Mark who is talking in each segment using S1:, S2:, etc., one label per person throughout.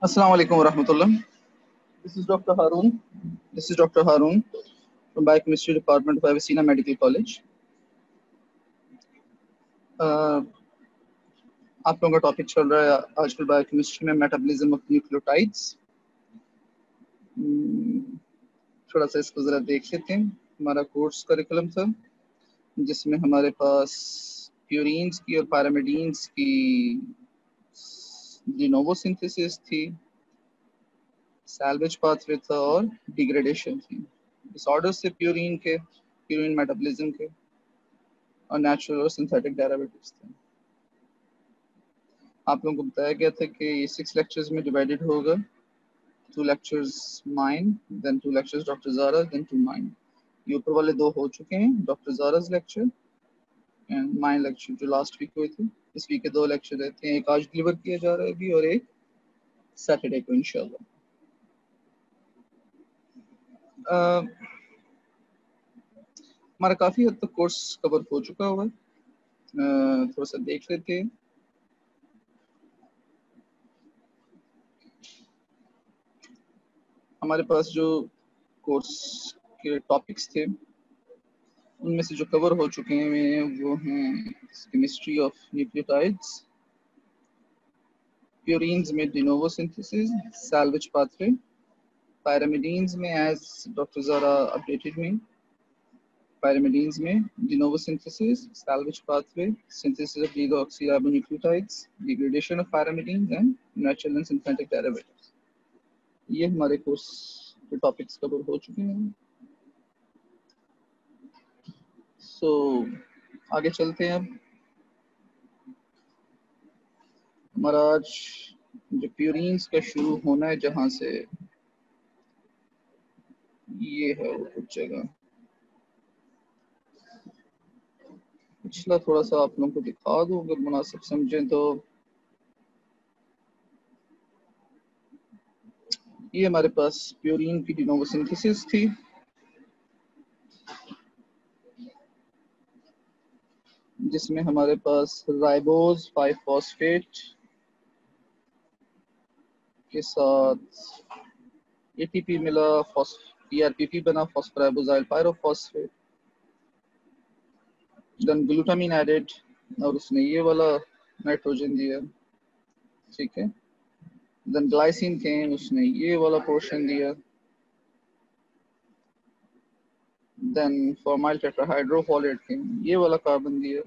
S1: Assalamu alaikum warahmatullah. This is Dr. Haroon. This is Dr. Haroon from Biochemistry Department of Avicenna Medical College. आप लोगों का topic चल रहा है आजकल बायोकेमिस्ट्री में मेटाबॉलिज्म ऑफ न्यूक्लियोटाइड्स। थोड़ा सा इसको ज़रा देख लेते हैं। हमारा कोर्स करिकुलम था जिसमें हमारे पास प्यूरीन्स की और पैरामिडीन्स की डी नोवो सिंथेसिस थी, सैल्वेज पाथवे था और डिग्रेडेशन थी। डिसऑर्डर्स से प्यूरीन मेटाबॉलिज्म के और नेचुरल और सिंथेटिक डेरिवेटिव्स थे। आप लोगों को बताया गया था कि ये 6 लेक्चर्स में डिवाइडेड होगा। 2 lectures mine, then 2 lectures doctor Zara, then 2 mine. ये ऊपर वाले 2 हो चुके हैं, doctor Zara's lecture and mine lecture जो लास्ट वीक हुए थे। इस वीक के 2 लेक्चर रहते हैं, एक आज डिलीवर किया जा रहा है अभी और एक सैटरडे को इंशाल्लाह। हमारा काफ़ी हद तक कोर्स कवर हो चुका हुआ है। थोड़ा सा देख लेते हैं। हमारे पास जो कोर्स के टॉपिक्स थे उनमें से जो कवर हो चुके हैं वो हैं केमिस्ट्री ऑफ न्यूक्लियोटाइड्स, प्यूरीन्स में de novo synthesis, salvage pathway, pyrimidines में एज डॉक्टर ज़ारा अपडेटेड में, पैरामिडीन्स में de novo synthesis, salvage pathway, synthesis of deoxyribonucleotides, degradation of pyrimidines and natural and synthetic derivatives. ये हमारे कोर्स के टॉपिक्स कवर हो चुके हैं। सो आगे चलते हैं। अब हमारा आज जो प्यूरीन्स का शुरू होना है जहाँ से, ये है वो कुछ जगह। पिछला थोड़ा सा आप लोगों को दिखा दूं अगर मुनासिब समझें तो। ये हमारे पास प्यूरीन की de novo सिंथेसिस थी जिसमें हमारे पास राइबोज 5 फॉस्फेट के साथ एटीपी मिला, पीआरपीपी बना, फॉस्फोराइबोजाइल पायरोफॉस्फेट, देन ग्लूटामिन एडेड और उसने ये वाला नाइट्रोजन दिया, ठीक है। देन ग्लाइसिन केम, उसने ये वाला पोर्शन दिया। देन फॉर्माइल टेट्राहाइड्रोफोलेट केम, ये वाला कार्बन दिया,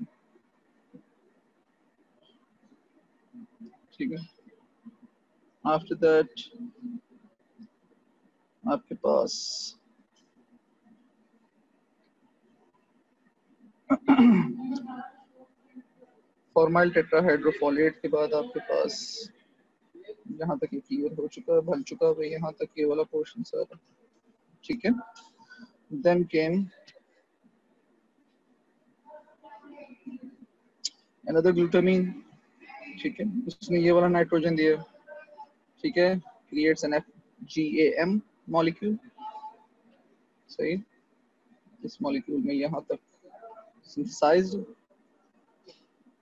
S1: ठीक है। आफ्टर दैट आपके पास फॉर्माइल टेट्राहाइड्रोफोलेट के बाद आपके पास यहाँ तक ये क्लियर हो चुका है, भर चुका है यहाँ तक ये वाला पोर्शन सारा, ठीक है। देन केम अनदर ग्लूटामीन, ठीक है, उसने ये वाला नाइट्रोजन दिया, ठीक है, क्रिएट्स एन FGAM मॉलिक्यूल, सही। इस मॉलिक्यूल में यहाँ तक synthesized.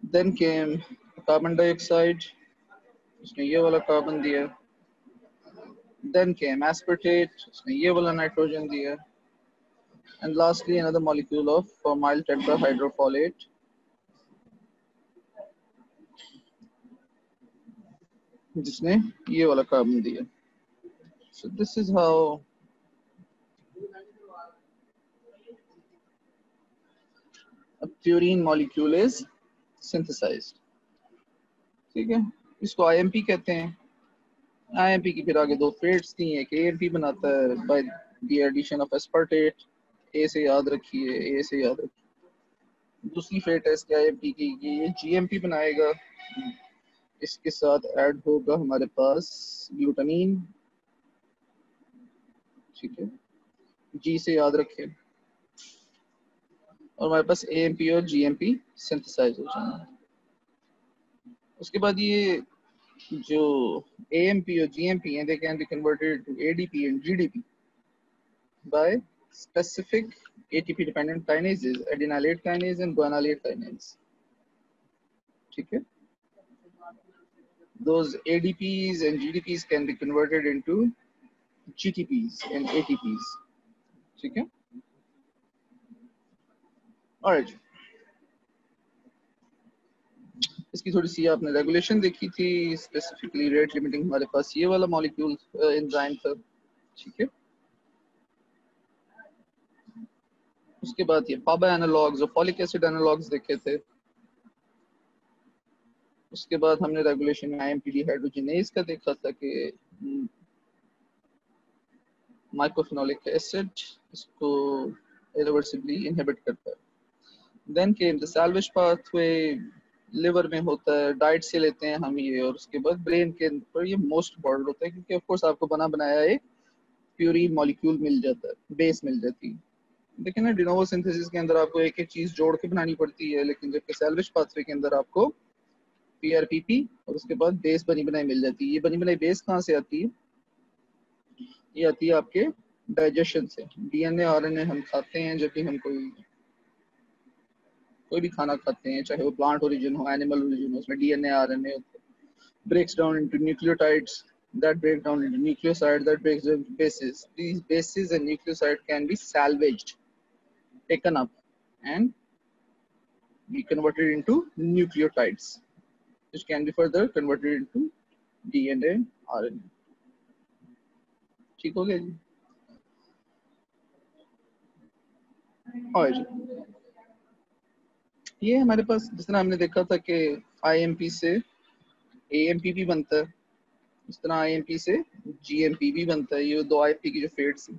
S1: Then came carbon dioxide, उसने ये वाला कार्बन दिया। देन केम एस्पर्टेट, उसने ये वाला नाइट्रोजन दिया। And lastly another molecule of formyl tetrahydrofolate, जिसने ये वाला कार्बन दिया। So this is how a purine molecule is synthesized, ठीक है। इसको IMP कहते हैं। IMP की फिर आगे 2 फेट्स थी, एक AMP बनाता है by the addition of aspartate, A से याद रखिए, ए से याद रखिए। दूसरी फेट है इसके IMP की, ये GMP बनाएगा, इसके साथ ऐड होगा हमारे पास ग्लूटामीन, ठीक है, G से याद रखें, और हमारे पास AMP और GMP सिंथेसाइज हो जाएंगे। उसके बाद ये जो AMP और GMP हैं, they can be converted to ADP and GDP by specific ATP dependent kinases, adenylate kinase and guanylate kinase, ठीक है। those ADPs and GDPs can be converted into GTPs and ATPs. ठीक है? Alright. इसकी थोड़ी सी आपने regulation देखी थी, specifically rate limiting हमारे पास ये वाला मॉलिक्यूल एंजाइम था, ठीक है। उसके बाद ये पाबा एनालॉग्स और फॉलिक एसिड एनालॉग्स देखे थे। उसके बाद हमने रेगुलेशन में आईएमपी हाइड्रोजिनेज का देखा था कि माइक्रोफिनोलिक एसिड इसको इरिवर्सिबली इनहिबिट करता है। Then came the salvage pathway, liver में होता है, डाइट से लेते हैं हम ये, और उसके बाद ब्रेन के ऊपर ये मोस्ट इम्पोर्टेंट होता है क्योंकि ऑफ कोर्स आपको बना बनाया एक प्यूरिन मॉलिक्यूल मिल जाता है, बेस मिल जाती है। देखिए ना, डिनोवो सिंथेसिस के अंदर आपको एक एक चीज जोड़ के बनानी पड़ती है, लेकिन जबकि सैल्वेज पाथवे के अंदर आपको पीआरपीपी और उसके बाद बेस बनी बनाई मिल जाती है। ये बनी बनाई बेस कहाँ से आती है? ये आती है आपके डाइजेशन से। डीएनए आरएनए हम खाते हैं जब भी हम कोई भी खाना खाते हैं, चाहे वो प्लांट ओरिजिन हो, एनिमल ओरिजिन हो, उसमें DNA RNA breaks down into nucleotides that break down into nucleosides that breaks down into bases. These bases and nucleosides can be salvaged, taken up and be converted into nucleotides, which can be further converted into DNA, RNA. ठीक हो गया जी? और ये हमारे पास जिस तरह हमने देखा था कि IMP से AMP भी बनता है, इस तरह IMP से GMP भी बनता है। ये दो IMP की जो फेट्स हैं,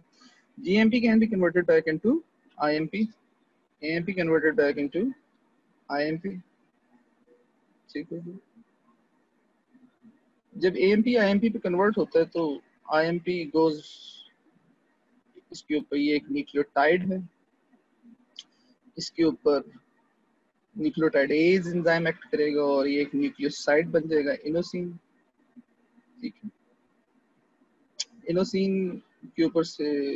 S1: GMP can be converted back into IMP, AMP converted back into IMP। ठीक है, जब AMP IMP पे कन्वर्ट होता है तो IMP गोज, इसके ऊपर ये एक न्यूक्लियोटाइड है, इसके ऊपर न्यूक्लियोटाइडेज एंजाइम एक्ट करेगा और ये एक न्यूक्लियोसाइड बन जाएगा, इनोसिन। ठीक है, इनोसिन के ऊपर से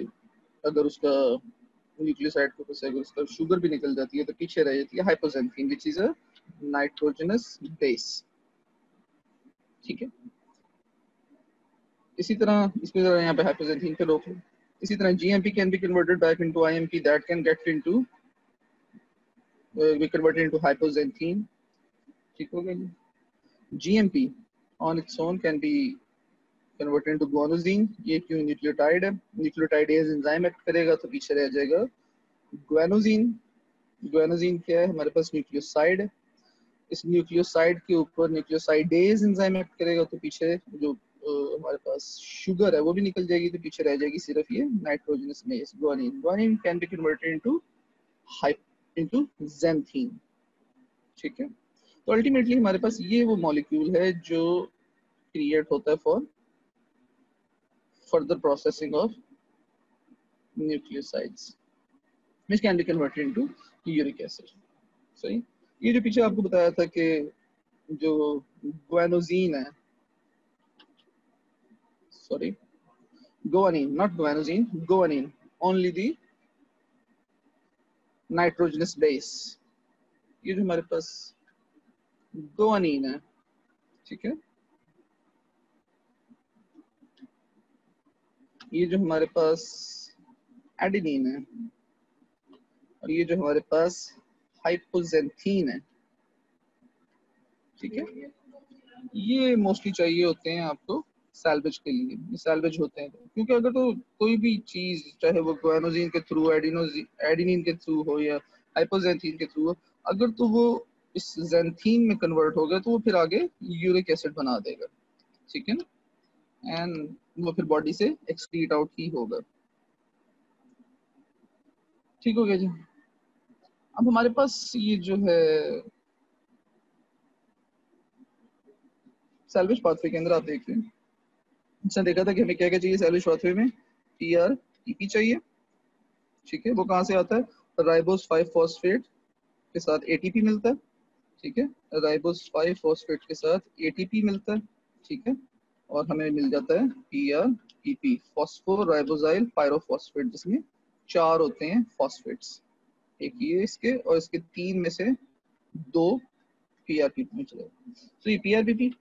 S1: अगर उसका न्यूक्लियोसाइड के ऊपर से अगर उसका शुगर भी निकल जाती है तो पीछे रह जाती है हाइपोजेंथीन, which is a nitrogenous base. ठीक है, इसी तरह इसमें यहाँ पे हाइपोजेंथीन पे रोक लो। इसी तरह GMP can be converted back into IMP that can get into be converted into hypoxanthine। ठीक हो गया जी? GMP on its own can be converted into guanosine। ये क्यों? न्यूक्लियोटाइड है, न्यूक्लियोटाइडेज एंजाइम एक्ट करेगा तो पीछे रह जाएगा ग्वानोजीन। ग्वानोजीन क्या है? हमारे पास न्यूक्लियोसाइड है, इस न्यूक्लियोसाइड के ऊपर न्यूक्लियोसाइडेज एंजाइम एक्ट करेगा तो पीछे जो हमारे पास शुगर है वो भी निकल जाएगी, तो पीछे रह जाएगी सिर्फ ये nitrogenous base guanine. Guanine can be converted into xanthine. ठीक है, तो अल्टीमेटली हमारे पास ये वो मॉलिक्यूल है जो क्रिएट होता है for further processing of nucleosides, which can be converted into uric acid. सही, ये जो पीछे आपको बताया था कि जो ग्वानोजीन है, sorry, guanine, not guanosine, guanine, only the nitrogenous base। ये जो हमारे पास guanine है, ठीक है, ये जो हमारे पास एडेनिन है और ये जो हमारे पास हाइपोजेंथीन है, ठीक है, ये मोस्टली चाहिए होते हैं आपको सैल्वेज के लिए। सैल्वेज होते हैं क्योंकि अगर तो कोई भी चीज चाहे वो ग्वानोजीन के थ्रू, एडेनिन के थ्रू हो या हाइपोजेंथीन के थ्रू हो, अगर तो वो इस ज़ैंथीन में कन्वर्ट हो गया तो वो फिर आगे यूरिक एसिड बना देगा। ठीक है ना, एंड वो फिर बॉडी से एक्सक्रीट आउट ही होगा। ठीक हो गया जी? अब हमारे पास ये जो है सैल्वेज पाथवे के अंदर आप देखते हैं, इसने देखा था कि हमें क्या क्या चाहिए सैल्वेज पाथवे में? PRPP चाहिए। ठीक है, वो कहाँ से आता है? राइबोस 5 फॉस्फेट के साथ ATP मिलता है। ठीक है, राइबोस 5 फॉस्फेट के साथ ATP मिलता है। ठीक है, और हमें मिल जाता है PRPP, फॉस्फोराइबोजाइल पायरोफॉस्फेट, जिसमें 4 होते हैं फॉस्फेट्स, एक ये इसके और इसके 3 में से 2 PRPP में चलेगा। तो ये PRPP,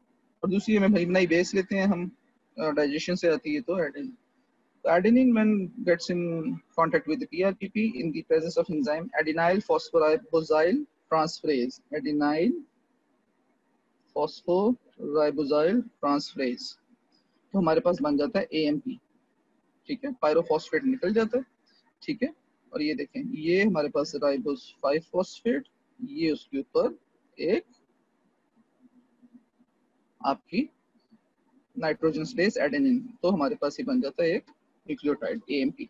S1: और दूसरी हमें भाई बनाई बेस लेते हैं हम, डाइजेशन से आती है तो adenine. Adenine, when gets in contact with the PRPP in the presence of enzyme adenyl phosphoribosyl transferase, adenyl phosphoribosyl transferase, तो हमारे पास बन जाता है AMP। ठीक है, पायरोफॉस्फेट निकल जाता है। ठीक है, और ये देखें, ये हमारे पास राइबोस 5 फॉस्फेट, ये उसके ऊपर एक आपकी नाइट्रोजन स्पेस एडेनिन, तो हमारे पास ये बन जाता है एक न्यूक्लियोटाइड AMP।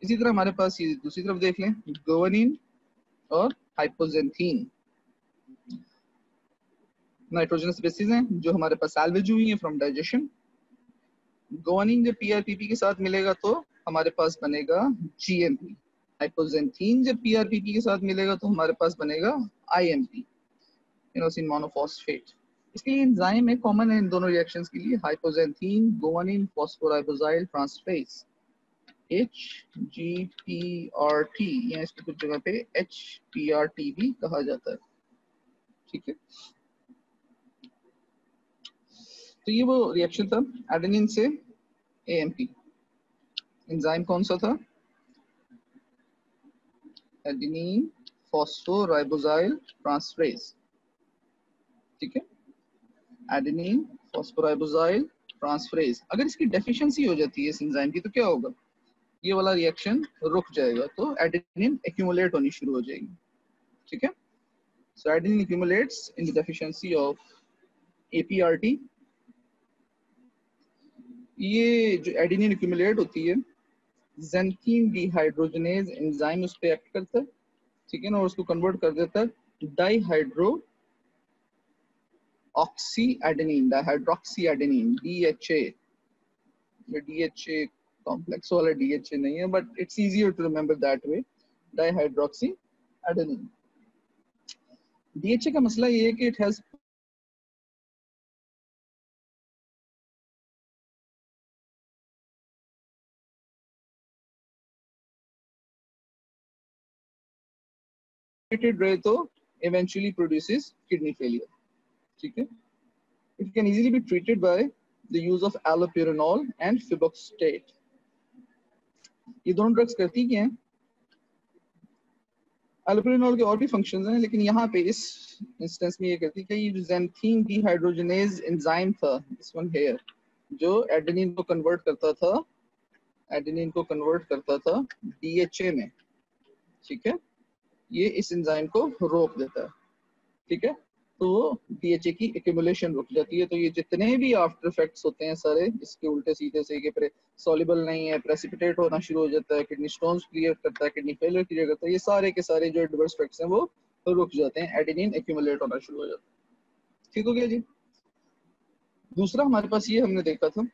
S1: इसी तरह हमारे पास ये दूसरी तरफ देख लें, गुआनिन और हाइपोजेंथीन नाइट्रोजन स्पेसीज हैं जो हमारे पास सैल्वेज हुई हैं फ्रॉम डाइजेशन। गुआनिन जब PRPP के साथ मिलेगा तो हमारे पास बनेगा GMP। हाइपोजेंथीन जब PRPP के साथ मिलेगा तो हमारे पास बनेगा IMP, इनोसिन मोनोफॉस्फेट। इसके लिए एंजाइम है कॉमन है इन दोनों रिएक्शंस के लिए, हाइपोजेंथीन गुआनिन फॉस्फोराइबोजाइल ट्रांसफरेज HGPRT, या इसको कुछ जगह पे HPRT भी कहा जाता है। ठीक है, तो ये वो रिएक्शन था एडेनिन से AMP। एंजाइम कौन सा था? Adenine phosphoribosyl transferase. ठीक है, एडेनिन फॉस्फोराइबोजाइल ट्रांसफरेज। अगर इसकी डेफिशिएंसी हो जाती है इस एंजाइम की तो क्या होगा? ये वाला रिएक्शन रुक जाएगा, तो एडेनिन एक्यूमुलेट होनी शुरू हो जाएगी। ठीक है, so adenine accumulates in the deficiency of APRT। ये जो एडेनिन एक्यूमुलेट होती है, ज़ैंथीन डिहाइड्रोजनेज एंजाइम उस पे एक्ट करता है। ठीक है ना, और उसको कन्वर्ट कर देता है dihydro oxy adenine, dihydroxy adenine, DHA। ये DHA कॉम्प्लेक्स वाला DHA नहीं है, but it's easier to remember that way, dihydroxy adenine. DHA का मसला ये है कि इट हैज रहे तो eventually produces kidney failure. ठीक है, it can easily be treated by the use of allopurinol and febuxostate। ये दोनों ड्रग्स करती क्या हैं? एलोपुरिनॉल के और भी फंक्शंस हैं, लेकिन यहाँ पे इस इंस्टेंस में ये करती कि ये जो ज़ैंथीन डिहाइड्रोजनेज एंजाइम था, दिस वन हियर, जो एडेनिन को कन्वर्ट करता था, एडेनिन को कन्वर्ट करता था DHA में। ठीक है, ये इस एंजाइम को रोक देता है। ठीक है, तो DHA की एक्यूमुलेशन रुक जाती है। तो ये जितने भी आफ्टर इफेक्ट्स होते हैं सारे इसके उल्टे सीधे से, कि सॉल्युबल नहीं है, प्रेसिपिटेट होना शुरू हो जाता है, किडनी स्टोन्स क्रिएट करता है, किडनी फेलियर क्रिएट करता है, ये सारे के सारे जो एडवर्स इफेक्ट्स हैं वो रुक जाते हैं, एडेनिन एक्यूमुलेट होना शुरू हो जाता है। ठीक हो गया जी। दूसरा हमारे पास ये हमने देखा था,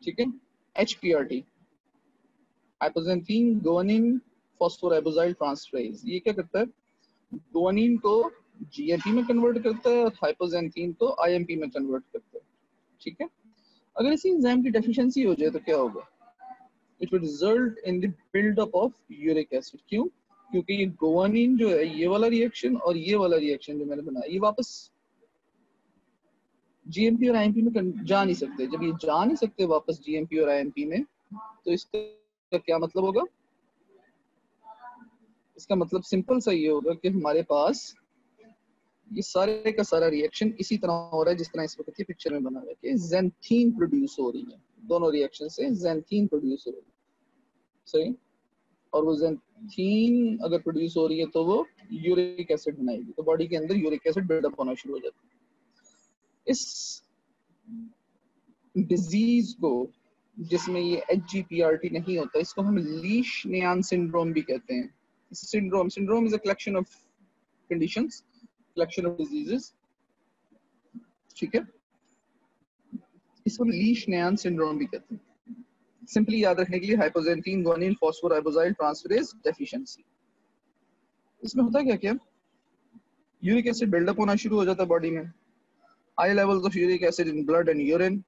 S1: ठीक है, HPRT, हाइपोजेंथीन गुआनिन फॉस्फोराइबोजाइल ट्रांसफरेज। ये क्या करता है? गुआनिन को GMP में कन्वर्ट करता है और हाइपोजेंथीन को IMP में कन्वर्ट करता है। ठीक है, अगर इसी एंजाइम की डेफिशिएंसी हो जाए तो क्या होगा? It will result in the buildup of uric acid. क्यों? क्योंकि ये गुआनिन जो है, ये वाला रिएक्शन और ये वाला रिएक्शन जो मैंने बनाया, ये वापस GMP और IMP में जा नहीं सकते। जब ये जा नहीं सकते वापस GMP और IMP में, तो इसका क्या मतलब होगा? इसका मतलब सिंपल सा ये होगा कि हमारे पास ये सारे का सारा रिएक्शन इसी तरह हो रहा है जिस तरह इस वक्त की पिक्चर में बना हुआ है, कि ज़ैंथीन प्रोड्यूस हो रही है, दोनों रिएक्शन से ज़ैंथीन प्रोड्यूस हो रही है। सही, और वो ज़ैंथीन अगर प्रोड्यूस हो रही है तो वो यूरिक एसिड बनाएगी, तो बॉडी के अंदर यूरिक एसिड बिल्डअप होना शुरू हो जाता है। इस डिजीज को, जिसमें ये HGPRT नहीं होता, इसको हम लीश-न्यान सिंड्रोम भी कहते हैं। Syndrome is a collection of conditions, collection of diseases. ठीक है, इसको लीश-न्यान सिंड्रोम भी कहते हैं। सिंपली याद रखने के लिए, हाइपोजेंथीन गुआनिन फॉस्फोराइबोजाइल ट्रांसफरेज डेफिशिएंसी। इसमें होता क्या क्या? यूरिक एसिड बिल्डअप होना शुरू हो जाता है बॉडी में, high levels of uric acid in blood and urine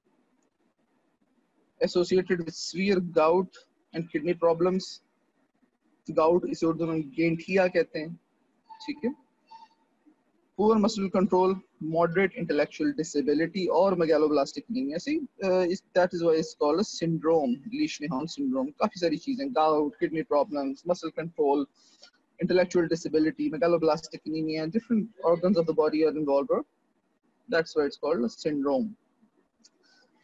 S1: associated with severe gout and kidney problems. Gout इसे उर्दू में गेंठिया कहते हैं। ठीक है, poor muscle control, moderate intellectual disability, or megaloblastic anemia. See, that is why it's called a syndrome, Lesch-Nyhan syndrome. काफी सारी चीजें, gout, kidney problems, muscle control, intellectual disability, megaloblastic anemia, different organs of the body are involved. Or that's why it's called a syndrome.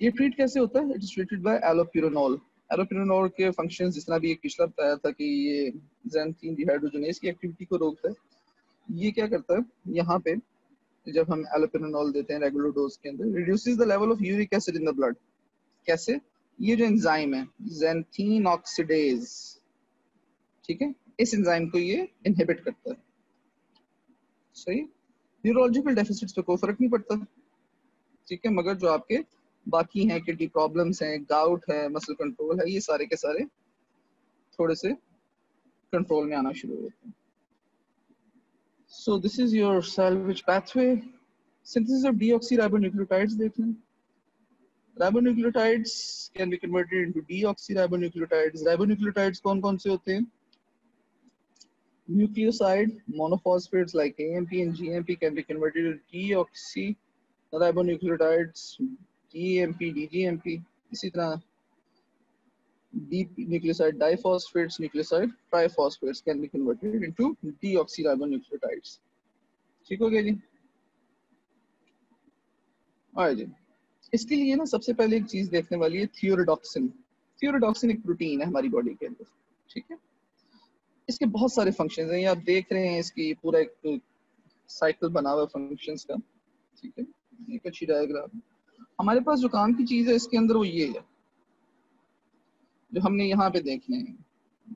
S1: ये treat कैसे होता है? It is treated by allopurinol. Allopurinol के functions जिस तरह भी एक पिछला बताया था कि ये xanthine dehydrogenase की एक्टिविटी को रोकता है. ये क्या करता है? यहाँ पे जब हम allopurinol देते हैं रेगुलर डोज के अंदर, reduces the level of uric acid in the blood. कैसे? ये जो एंजाइम है xanthine oxidase, ठीक है, इस एंजाइम को ये इनहिबिट करता है. सही. न्यूरोलॉजिकल डेफिसिट्स पे कोई फर्क नहीं पड़ता, ठीक है, मगर जो आपके बाकी हैं, किडनी प्रॉब्लम्स हैं, गाउट है, मसल कंट्रोल है, ये सारे के सारे थोड़े से कंट्रोल में आना शुरू होते हैं. So this is your salvage pathway. Synthesis of deoxyribonucleotides देख लें. Ribonucleotides can be converted into deoxyribonucleotides. Ribonucleotides कौन कौन से होते हैं? Nucleoside monophosphates like AMP and GMP can be converted to deoxyribonucleotides, DMP, DGMP. इसी तरह deep nucleoside diphosphates, nucleoside triphosphates can be converted into deoxyribonucleotides. ठीक हो गया जी? आए जी. इसके लिए ना सबसे पहले एक चीज देखने वाली है थियोरोडॉक्सिन. थियोरोडॉक्सिन एक प्रोटीन है हमारी बॉडी के अंदर, ठीक है. इसके बहुत सारे फंक्शंस हैं, ये आप देख रहे हैं, इसकी पूरा एक साइकिल बना हुआ फंक्शंस का, ठीक है. एक अच्छी डायग्राम. हमारे पास जो काम की चीज है इसके अंदर वो ये है जो हमने यहाँ पे देखने हैं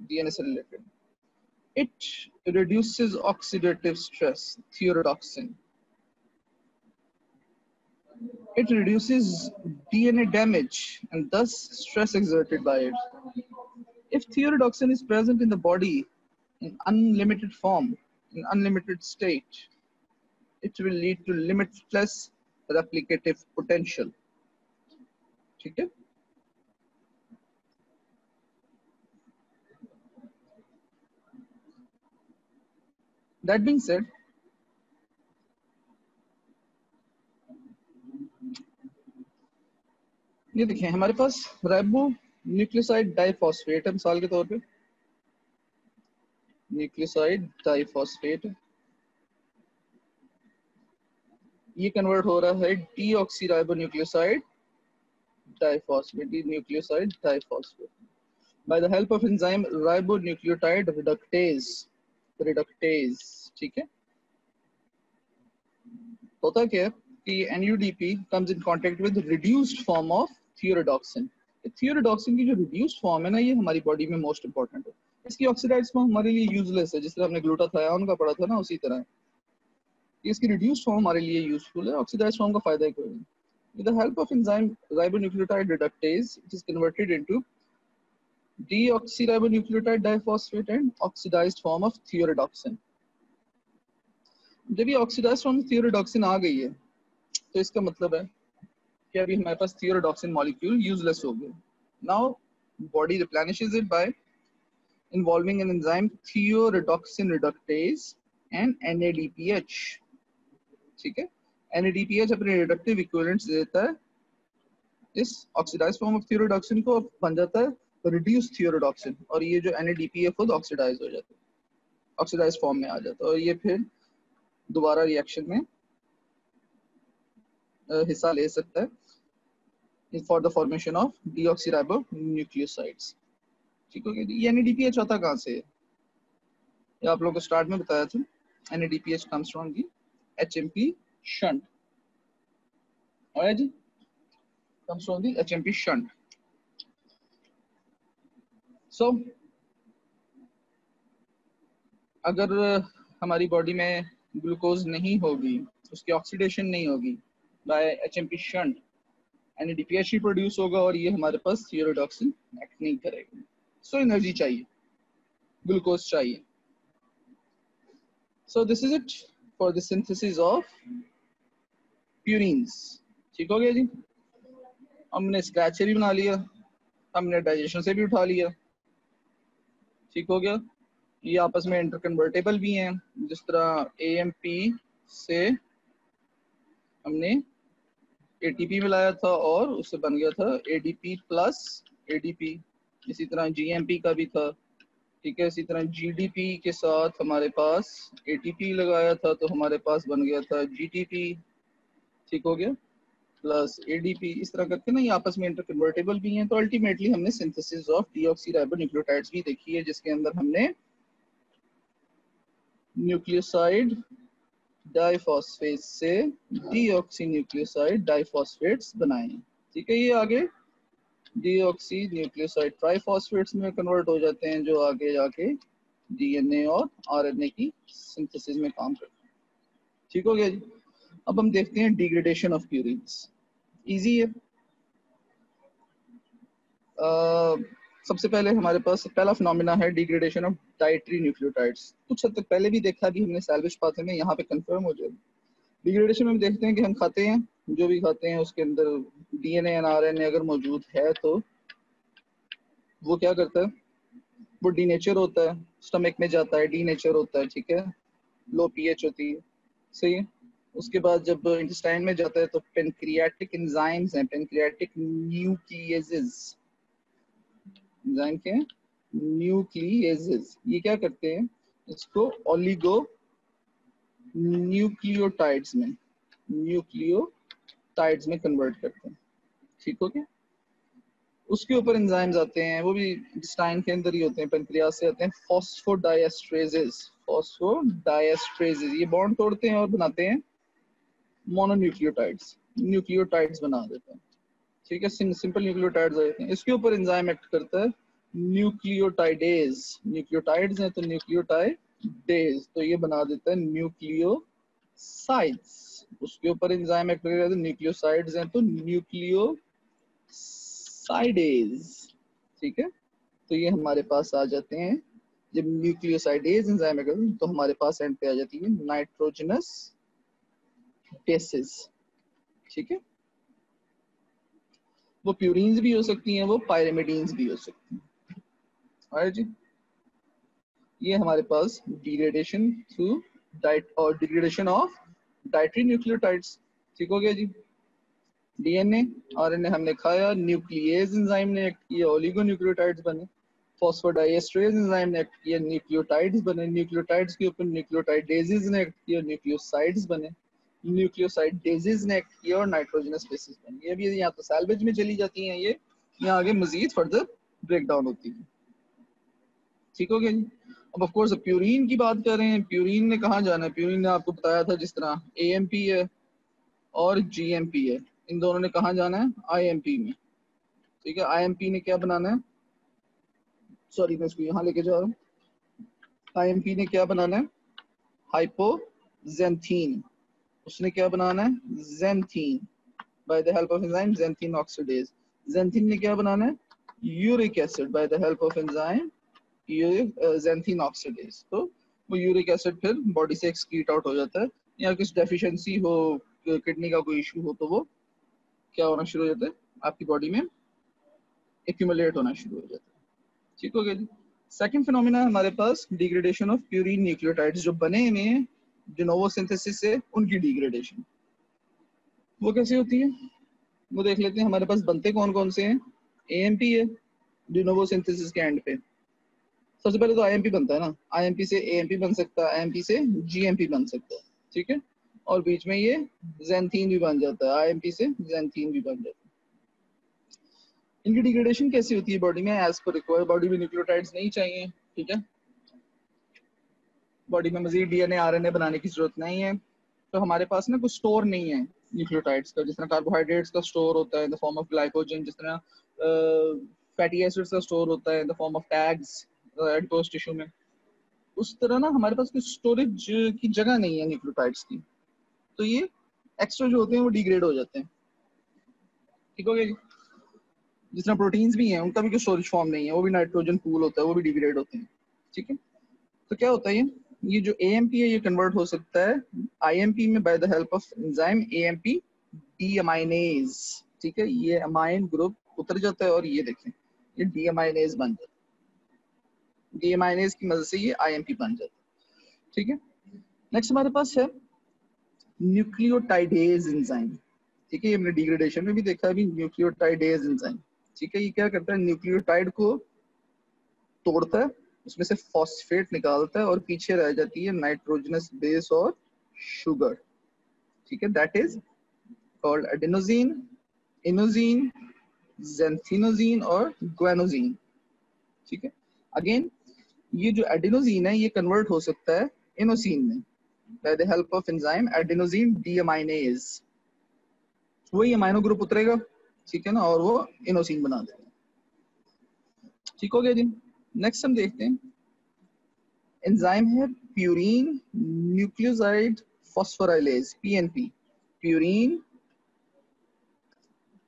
S1: डीएनए से related. It reduces oxidative stress. Thioredoxin. It reduces DNA damage and thus stress exerted by it. If thioredoxin is present in the body in unlimited form, in unlimited state, it will lead to limitless replicative potential. ठीक है? That being said, ये देखिए हमारे पास ribo nucleoside diphosphate है, मिसाल के तौर पे न्यूक्लियोसाइड डाइफॉस्फेट, ये कन्वर्ट हो रहा है deoxyribonucleoside diphosphate, nucleoside diphosphate, by the help of enzyme ribonucleotide reductase. ठीक है. होता क्या है कि NUDP comes in contact with reduced form of थियोरोडॉक्सिन. थियोरोडॉक्सिन की जो रिड्यूस्ड फॉर्म है ना, ये हमारी बॉडी में मोस्ट इंपॉर्टेंट है. इसकी ऑक्सीडाइज्ड फॉर्म हमारे लिए यूजलेस है, जिस तरह हमने ग्लूटाथायोन का पढ़ा था ना, उसी तरह इसकी रिड्यूस्ड फॉर्म हमारे लिए यूजफुल है. ऑक्सीडाइज्ड फॉर्म का फायदा ही कोई नहीं. With the help of enzyme ribonucleotide reductase, it is converted into deoxyribonucleotide diphosphate and oxidized form of थियोरोडॉक्सिन. जब ये ऑक्सीडाइज्ड फॉर्म थियोरोडॉक्सिन आ गई है तो इसका मतलब है कि अभी हमारे पास थियोरोडॉक्सिन मॉलिक्यूल यूजलेस हो गए. Now body replenishes it by involving an enzyme thioredoxin reductase and NADPH. ठीक है. NADPH अपने रिडक्टिव इक्विवेलेंट्स देता है इस ऑक्सीडाइज्ड फॉर्म ऑफ थियोरोडॉक्सिन को, और बन जाता है रिड्यूस्ड थियोरोडॉक्सिन, और ये जो NADP है खुद ऑक्सीडाइज हो जाता है, ऑक्सीडाइज्ड फॉर्म में आ जाता है, और ये फिर दोबारा रिएक्शन में हिस्सा ले सकता है फॉर द फॉर्मेशन ऑफ डीऑक्सीराइबोन्यूक्लियोसाइड्स. ठीक हो गया. ये NADPH आता कहाँ से है? ये आप लोगों को स्टार्ट में बताया था. NADPH comes from the HMP shunt. Ji, comes from the HMP shunt. So अगर हमारी बॉडी में ग्लूकोज नहीं होगी, उसकी ऑक्सीडेशन नहीं होगी बाय HMP shunt, NADPH ही प्रोड्यूस होगा और ये हमारे पास थियोरोडॉक्सिन एक्ट नहीं करेगा. सो एनर्जी चाहिए, ग्लूकोज चाहिए. सो this is it for the synthesis of purines. ठीक हो गया जी. हमने स्क्रैच से भी बना लिया, हमने डाइजेशन से भी उठा लिया. ठीक हो गया. ये आपस में इंटरकन्वर्टेबल भी हैं, जिस तरह AMP से हमने एटीपी मिलाया था और उससे बन गया था एडीपी प्लस एडीपी। इसी तरह जीएमपी का भी था, ठीक है। इसी तरह जीडीपी के साथ हमारे पास एटीपी लगाया था तो हमारे पास बन गया था जीटीपी, ठीक हो गया, प्लस एडीपी। इस तरह करके ना ये आपस में इंटरकन्वर्टेबल भी हैं। तो अल्टीमेटली हमने सिंथेसिस ऑफ डीऑक्सीराइबोन्यूक्लियोटाइड्स भी देखी है, जिसके अंदर हमने न्यूक्लियोसाइड डाइफॉस्फेट से डीऑक्सी न्यूक्लियोसाइड डाइफॉस्फेट्स बनाए हैं, ठीक है। ये आगे डीऑक्सी न्यूक्लियोसाइड ट्राइफॉस्फेट्स में कन्वर्ट हो जाते हैं, जो आगे जाके डीएनए और आरएनए की सिंथेसिस में काम करते हैं, ठीक हो गया जी। अब हम देखते हैं डिग्रेडेशन ऑफ प्यूरिन्स। इजी है। सबसे पहले हमारे पास पहला फिनोमिना है डिग्रेडेशन ऑफ डाइटरी न्यूक्लियोटाइड्स। कुछ हद तक पहले भी देखा, भी हमने सैल्वेज पाथवे में, यहाँ पे कंफर्म हो जाएगा। डिग्रेडेशन में हम देखते हैं कि हम खाते हैं, जो भी खाते हैं उसके अंदर डीएनए और आरएनए अगर मौजूद है तो वो क्या करता है, वो डीनेचर होता है, स्टमक में जाता है, डीनेचर होता है, ठीक है, लो पीएच होती है, सही है। उसके बाद जब इंटेस्टाइन में जाता है तो पेनक्रियाटिक एंजाइम्स हैं, पेनक्रियाटिक न्यूक्लिएजेस, एंजाइम के न्यूक्लिएजेस, ये क्या करते हैं, इसको ओलिगो न्यूक्लियोटाइड्स में कन्वर्ट करते हैं, ठीक हो गया। उसके ऊपर एंजाइम्स आते हैं, वो भी इंटेस्टाइन के अंदर ही होते हैं, पेनक्रियास से आते हैं, फॉस्फोडाइएस्ट्रेजेस, ये बॉन्ड तोड़ते हैं और बनाते हैं मोनोन्यूक्लियोटाइड्स, न्यूक्लियोटाइड्स बना देते हैं, ठीक है, सिंपल न्यूक्लियोटाइड्स आ जाते हैं। इसके ऊपर एंजाइम एक्ट करता है न्यूक्लियोटाइडेज, न्यूक्लियोटाइड्स हैं तो न्यूक्लियोटाइडेज, तो ये बना देता है न्यूक्लियोसाइड्स। उसके ऊपर एंजाइम एक्ट करता है न्यूक्लियोसाइड्स हैं तो न्यूक्लियोसाइडेज, ठीक है। तो ये हमारे पास आ जाते हैं, जब न्यूक्लियोसाइडेज एंजाइम एक्ट करते हैं तो हमारे पास एंड पे आ जाती है नाइट्रोजनस बेसिस, ठीक है। वो प्यूरीन्स भी हो सकती हैं, वो पायरिमिडीन्स भी हो सकती हैं, right जी। ये हमारे पास डिग्रेडेशन थ्रू डाइट और डिग्रेडेशन ऑफ डाइटरी न्यूक्लियोटाइड्स, ठीक हो गया जी। डीएनए आरएनए हमने खाया, न्यूक्लिएज एंजाइम ने एक्ट किया, ओलिगोन्यूक्लियोटाइड्स बने, फॉस्फोडाइएस्ट्रेज एंजाइम ने एक्ट किया, न्यूक्लियोटाइड्स बने, न्यूक्लियोटाइड्स के ऊपर न्यूक्लियोटाइडेजेस ने एक्ट किया, न्यूक्लियोसाइड्स बने, न्यूक्लियोसाइडेजेस ने एक्ट किया और नाइट्रोजनस बेसिस बने। ये भी यहाँ तो सैल्वेज में चली जाती हैं, ये यहाँ आगे मजीद फर्दर ब्रेक डाउन होती है, ठीक हो गया जी। अब ऑफ कोर्स प्यूरीन की बात कर रहे हैं, प्यूरीन ने कहाँ जाना है, प्यूरीन ने आपको बताया था जिस तरह एएमपी है और जीएमपी है, इन दोनों ने कहाँ जाना है, आईएमपी में, ठीक है। आईएमपी ने क्या बनाना है, सॉरी मैं इसको यहाँ लेके जा रहा हूँ, आईएमपी ने क्या बनाना है, हाइपोजेंथीन, उसने क्या बनाना है, xanthine, by the help of enzyme xanthine oxidase. Xanthine ने क्या बनाना है, uric acid, by the help of enzyme xanthine oxidase. तो वो यूरिक एसिड फिर बॉडी से एक्सक्रीट आउट हो जाता है, या किसी डेफिशिएंसी हो, किडनी का कोई इशू हो तो वो क्या होना शुरू हो जाता है, आपकी बॉडी में एक्यूमुलेट होना शुरू हो जाता है, ठीक हो गया जी। सेकंड फिनोमिना हमारे पास डिग्रेडेशन ऑफ प्यूरीन न्यूक्लियोटाइड्स, जो बने हुए हैं डिनोवो सिंथेसिस से, उनकी डिग्रेडेशन वो कैसे होती है, वो देख लेते हैं। हमारे पास बनते कौन कौन से हैं, एएमपी है डिनोवो सिंथेसिस के एंड पे। सबसे पहले तो आईएमपी बनता है ना, आईएमपी से एएमपी बन सकता है, आईएमपी से जीएमपी बन सकता है, ठीक है। और बीच में ये जेंथीन भी बन जाता है, आईएमपी से जेंथीन भी बन जाता है। इनकी डिग्रेडेशन कैसी होती है बॉडी में, एज पर रिक्वायर, बॉडी में न्यूक्लियोटाइड्स नहीं चाहिए, ठीक है, बॉडी में मजीद डीएनए आरएनए बनाने की जरूरत नहीं है, तो हमारे पास ना कुछ स्टोर नहीं है न्यूक्लियोटाइड्स का, जिस तरह कार्बोहाइड्रेट्स का स्टोर होता है in the form of glycogen, जिस तरह फैटी एसिड्स का स्टोर होता है in the form of tags adipose tissue में, उस तरह ना हमारे पास कुछ स्टोरेज की जगह नहीं है न्यूक्लियोटाइड्स की, तो ये एक्स्ट्रा जो होते हैं वो डिग्रेड हो जाते हैं, ठीक हो गया। जिस तरह प्रोटीन्स भी हैं उनका भी कोई स्टोरेज फॉर्म नहीं है, वो भी नाइट्रोजन पूल होता है, वो भी डिग्रेड होते हैं, ठीक है। तो क्या होता है ये जो एएमपी है ये कन्वर्ट हो सकता है आईएमपी में by the help of enzyme AMP deaminase, ठीक है। ये अमाइन ग्रुप उतर जाता है और ये देखें ये डीअमाइनेज बन जाता है, डीअमाइनेज की मदद से ये आईएमपी बन जाता है, ठीक है। नेक्स्ट हमारे पास है न्यूक्लियोटाइडेज एंजाइम, ठीक है, ये हमने डिग्रेडेशन में भी देखा अभी, न्यूक्लियोटाइडेज एंजाइम, ठीक है। ये क्या करता है, न्यूक्लियोटाइड को तोड़ता है, उसमें से फॉस्फेट निकालता है और पीछे रह जाती है नाइट्रोजनस बेस और शुगर, ठीक है। That is called adenosine, inosine, xanthosine और ग्वानोसिन, ठीक है। अगेन ये जो एडेनोसिन है ये कन्वर्ट हो सकता है इनोसिन में by the help of enzyme adenosine deaminase, वही अमाइनो ग्रुप उतरेगा, ठीक है ना, और वो इनोसिन बना देगा, ठीक हो गया जी। नेक्स्ट हम देखते हैं एंजाइम है purine nucleoside phosphorylase, PNP, purine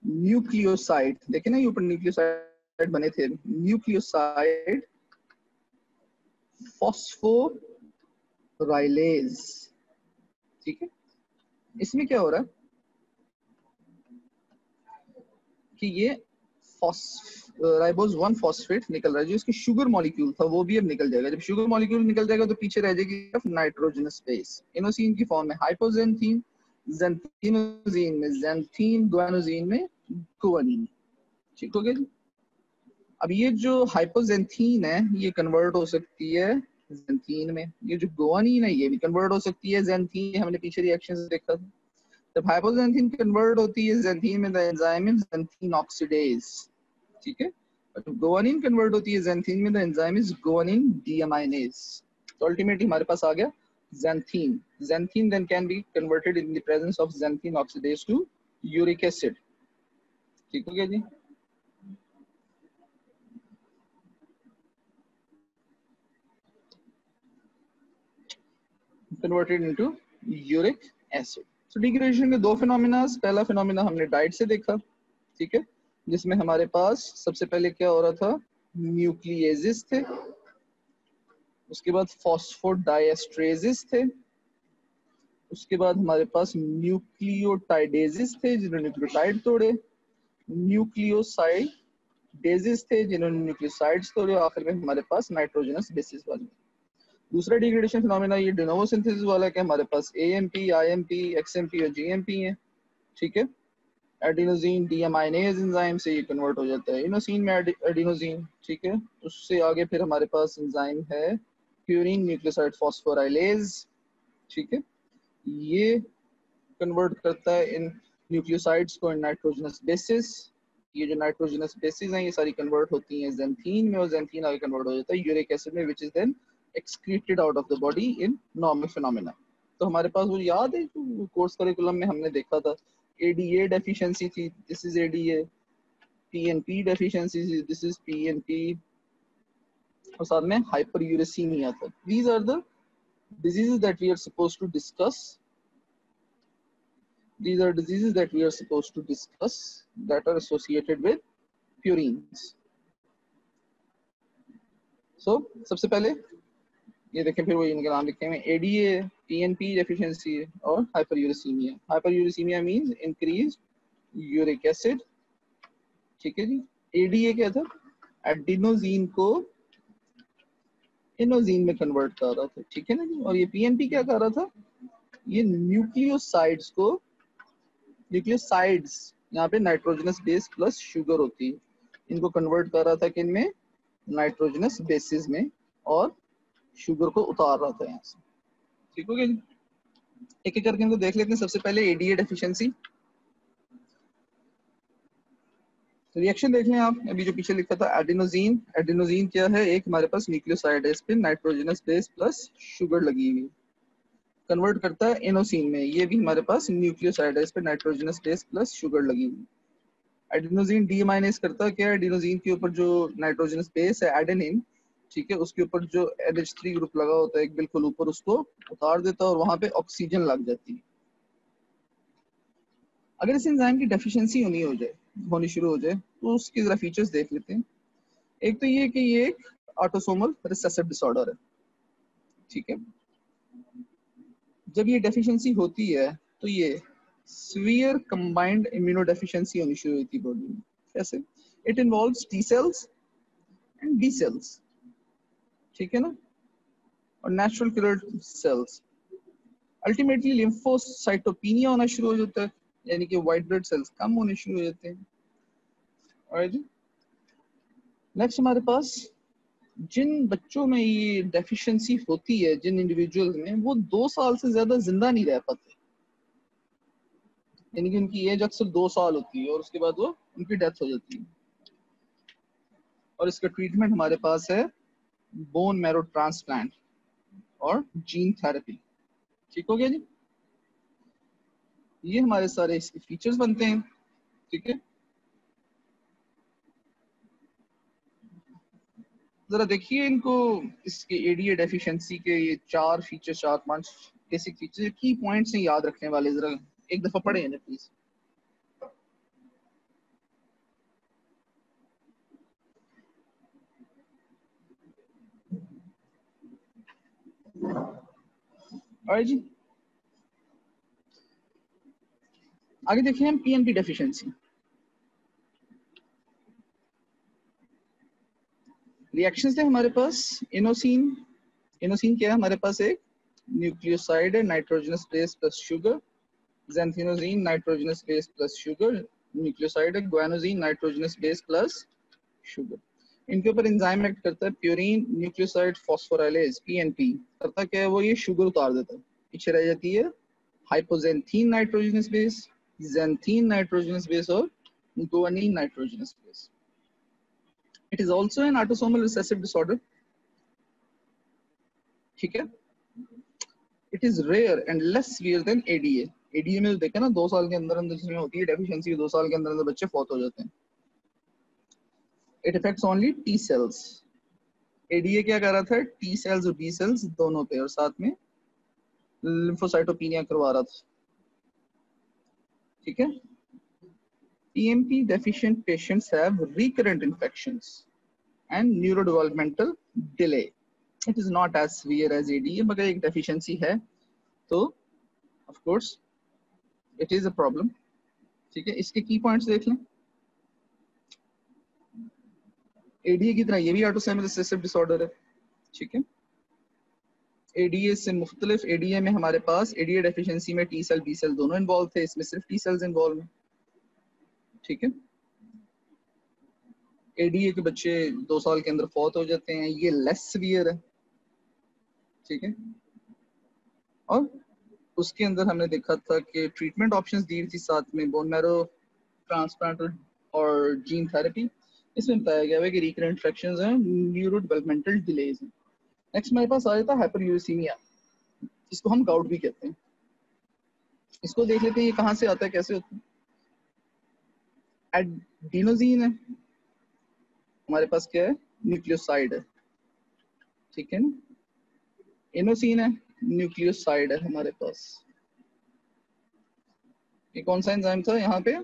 S1: nucleoside, देखे ना ये ऊपर न्यूक्लियोसाइड बने थे, न्यूक्लियोसाइड फॉस्फोराइलेज, ठीक है। इसमें क्या हो रहा है कि ये राइबोज 1 फॉस्फेट निकल रहा है, जो इसकी शुगर मॉलिक्यूल था वो भी अब निकल जाएगा। जब शुगर मॉलिक्यूल निकल जाएगा तो पीछे रह जाएगी नाइट्रोजनस बेस, इनोसिन की फॉर्म में हाइपोजेंथीन, ज़ैंथेनोसिन में ज़ैंथीन, ग्वानोसिन में गुआनिन, ठीक हो गया जी। अब ये जो हाइपोजेंथीन है ये कन्वर्ट हो सकती है ज़ैंथीन में, ये जो गुआनिन है ये भी कन्वर्ट हो सकती है ज़ैंथीन, हमने पीछे रिएक्शन देखा था। जब हाइपोजेंथीन कन्वर्ट होती है ज़ैंथीन में, the enzyme is xanthine oxidase, ठीक है। जब गुआनिन कन्वर्ट होती है ज़ैंथीन में, the enzyme is guanine deaminase. तो अल्टीमेटली हमारे पास आ गया xanthine. Xanthine then can be converted in the presence of xanthine oxidase to uric acid, ठीक हो गया जी। Converted into uric acid. तो डिग्रेडेशन के दो फिनोमिना, पहला फिनोमिना हमने डाइट से देखा, ठीक है, जिसमें हमारे पास सबसे पहले क्या हो रहा था, न्यूक्लियेसिस थे, उसके बाद फॉस्फोडाइएस्ट्रेसिस थे, उसके बाद हमारे पास न्यूक्लियोटाइडेसिस थे जिन्होंने न्यूक्लियोटाइड तोड़े, न्यूक्लियोसाइडेसिस थे जिन्होंने न्यूक्लियोसाइड्स तोड़े, और आखिर में हमारे पास नाइट्रोजनस बेसिस वाले। दूसरा डिग्रेडेशन फिनोमेना ये डिनोवो सिंथेसिस वाला है, हमारे पास एएमपी, आईएमपी, एक्सएमपी और जीएमपी है, ठीक है। एडिनोसिन डीअमाइनेज एंजाइम से ये कन्वर्ट हो जाता है इनोसिन में एडिनोसिन, ठीक है। उससे आगे फिर हमारे पास एंजाइम है प्यूरीन न्यूक्लियोसाइड फॉस्फोराइलेज, ठीक है। ये कन्वर्ट करता है इन न्यूक्लियोसाइड्स को इन नाइट्रोजनस बेसिस। ये जो नाइट्रोजनस बेसिस हैं ये सारी कन्वर्ट होती हैं ज़ैंथीन में, और ज़ैंथीन आगे कन्वर्ट हो जाता है यूरिक एसिड में, which is then excreted out of the body in normal phenomena. तो हमारे पास वो याद है जो कोर्स करिकुलम में हमने देखा था, एडीए डेफिशिएंसी थी, this is ADA, PNP deficiency, this is PNP, और साथ में हाइपरयूरेसीमिया था। These are the diseases that we are supposed to discuss. These are diseases that we are supposed to discuss that are associated with purines. So सबसे पहले ये देखें, फिर वो इनके नाम लिखे हुए एडीए, पीएनपी डेफिशिएंसी और हाइपरयूरेसीमिया। हाइपरयूरेसीमिया मींस इंक्रीज यूरिक एसिड, ठीक है जी। एडीए क्या था, एडिनोसिन को इनोसिन में कन्वर्ट कर रहा था, ठीक है ना जी। और ये पीएनपी क्या कर रहा था, ये न्यूक्लियोसाइड्स को, न्यूक्लियोसाइड्स यहाँ पे नाइट्रोजनस बेस प्लस शुगर होती है, इनको कन्वर्ट कर रहा था किन में, नाइट्रोजनस बेसिस में, और शुगर को उतार रहा था यहाँ से, ठीक हो गया जी। एक एक करके इनको देख लेते हैं। सबसे पहले एडीए डेफिशिएंसी, रिएक्शन देख लें आप, अभी जो पीछे लिखा था एडिनोसिन। एडिनोसिन क्या है, एक हमारे पास न्यूक्लियोसाइड है, इस पे नाइट्रोजनस बेस प्लस शुगर लगी हुई, कन्वर्ट करता है इनोसिन में, ये भी हमारे पास न्यूक्लियोसाइड है, इस पे नाइट्रोजनस बेस प्लस शुगर लगी हुई। एडिनोसिन डीअमाइनेज करता है क्या, एडिनोसिन के ऊपर जो नाइट्रोजनस बेस है एडेनिन, ठीक है, उसके ऊपर जो NH3 ग्रुप लगा होता है एक बिल्कुल ऊपर, उसको उतार देता है और वहां पे ऑक्सीजन लग जाती है। अगर इस एंजाइम की डेफिशिएंसी होनी शुरू हो जाए तो उसके जरा फीचर्स देख लेते हैं। एक तो ये कि ये एक ऑटोसोमल रिसेसिव डिसऑर्डर है, ठीक है। जब ये डेफिशिएंसी होती है तो ये सीवियर कंबाइंड इम्यूनोडेफिशिएंसी होनी शुरू होती है बॉडी में। कैसे, it involves T cells and B cells, ठीक है ना, और natural killer cells. Ultimately lymphocytopenia होना शुरू हो जाता है, यानी कि व्हाइट ब्लड सेल्स कम होने शुरू हो जाते हैं। ऑलराइट, नेक्स्ट हमारे पास जिन बच्चों में ये डेफिशिएंसी होती है, जिन इंडिविजुअल में, वो 2 साल से ज्यादा जिंदा नहीं रह पाते, यानी कि उनकी एज अक्सर 2 साल होती है और उसके बाद वो उनकी डेथ हो जाती है। और इसका ट्रीटमेंट हमारे पास है बोन मैरो ट्रांसप्लांट और जीन थेरेपी। ठीक हो गया जी, ये हमारे सारे इसके फीचर्स बनते हैं। ठीक है, जरा देखिए इनको, इसके एडीए डेफिशिएंसी के ये 4 फीचर, 4-5 बेसिक फीचर, की पॉइंट्स हैं याद रखने वाले, जरा एक दफा पढ़े हैं प्लीज। और जी आगे देखिए हम पीएनपी डेफिशिएंसी। रिएक्शंस है हमारे पास, इनोसिन। इनोसिन क्या है हमारे पास, एक न्यूक्लियोसाइड है, nitrogenous base plus sugar. Xanthosine nitrogenous base plus sugar, nucleoside है। Guanosine nitrogenous base plus sugar. इनके ऊपर एंजाइम एक्ट करता है, प्यूरिन न्यूक्लियोसाइड फॉस्फोराइलेज, पीएनपी। करता क्या है वो, ये शुगर उतार देता है, पीछे रह जाती है hypoxanthine nitrogenous base, xanthine nitrogenous base और guanine nitrogenous base. It is also an autosomal recessive disorder. ठीक है, it is rare and less severe than ADA. ADA में देखे ना 2 साल के अंदर अंदर जिसमें होती है डेफिशिएंसी, 2 साल के अंदर अंदर बच्चे फौत हो जाते हैं। It affects only T cells. ADA क्या कर रहा था, टी सेल्स और बी सेल्स दोनों पे, और साथ में लिम्फोसाइटोपिनिया करवा रहा था। ठीक है, EMP deficient patients have recurrent infections and neurodevelopmental delay. It is not as severe as ADA, मगर एक deficiency है तो of course it is a problem. ठीक है, इसके की पॉइंट्स देख लें। एडीए की तरह ये भी ऑटोसोमल रिसेसिव डिसऑर्डर है। ठीक है, एडीए से मुख्तलिफ, एडीए में हमारे पास, एडीए डेफिशिएंसी में टी सेल बी सेल दोनों इन्वॉल्व थे, इसमें सिर्फ टी सेल्स इन्वॉल्व हैं। ठीक है, एडीए के बच्चे 2 साल के अंदर फौत हो जाते हैं, ये लेस सीवियर है। ठीक है, और उसके अंदर हमने देखा था कि ट्रीटमेंट ऑप्शंस दी थी साथ में, बोन मैरो ट्रांसप्लांट और जीन थेरेपी। इसमें बताया गया है कि रिकरेंट इन्फेक्शंस हैं, न्यूरो डेवलपमेंटल डिलेज हैं। नेक्स्ट हमारे पास आ जाता है हाइपरयूरेसीमिया, जिसको हम गाउट भी कहते हैं। इसको देख लेते हैं ये कहाँ से आता है, कैसे होता है। एडिनोजीन है हमारे पास, क्या है, न्यूक्लियोसाइड है। ठीक है, इनोसिन है, न्यूक्लियोसाइड है हमारे पास। ये कौन सा एंजाइम था यहाँ पे,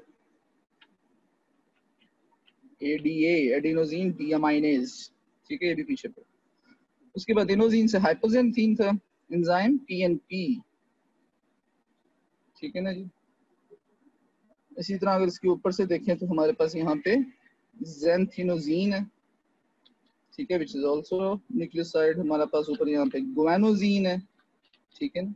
S1: एडीए, एडिनोजीन डीअमाइनेज। ठीक है, ये भी पीछे पे। उसके बाद इनोजीन से हाइपोजेंथीन था एंजाइम, पीएनपी। ठीक है ना जी, इसी तरह अगर इसके ऊपर से देखें तो हमारे पास यहाँ पे ज़ैंथेनोज़ीन है। ठीक है, विच इज आल्सो न्यूक्लियोसाइड। हमारे पास ऊपर यहाँ पे गुआनोजीन है। ठीक है ना,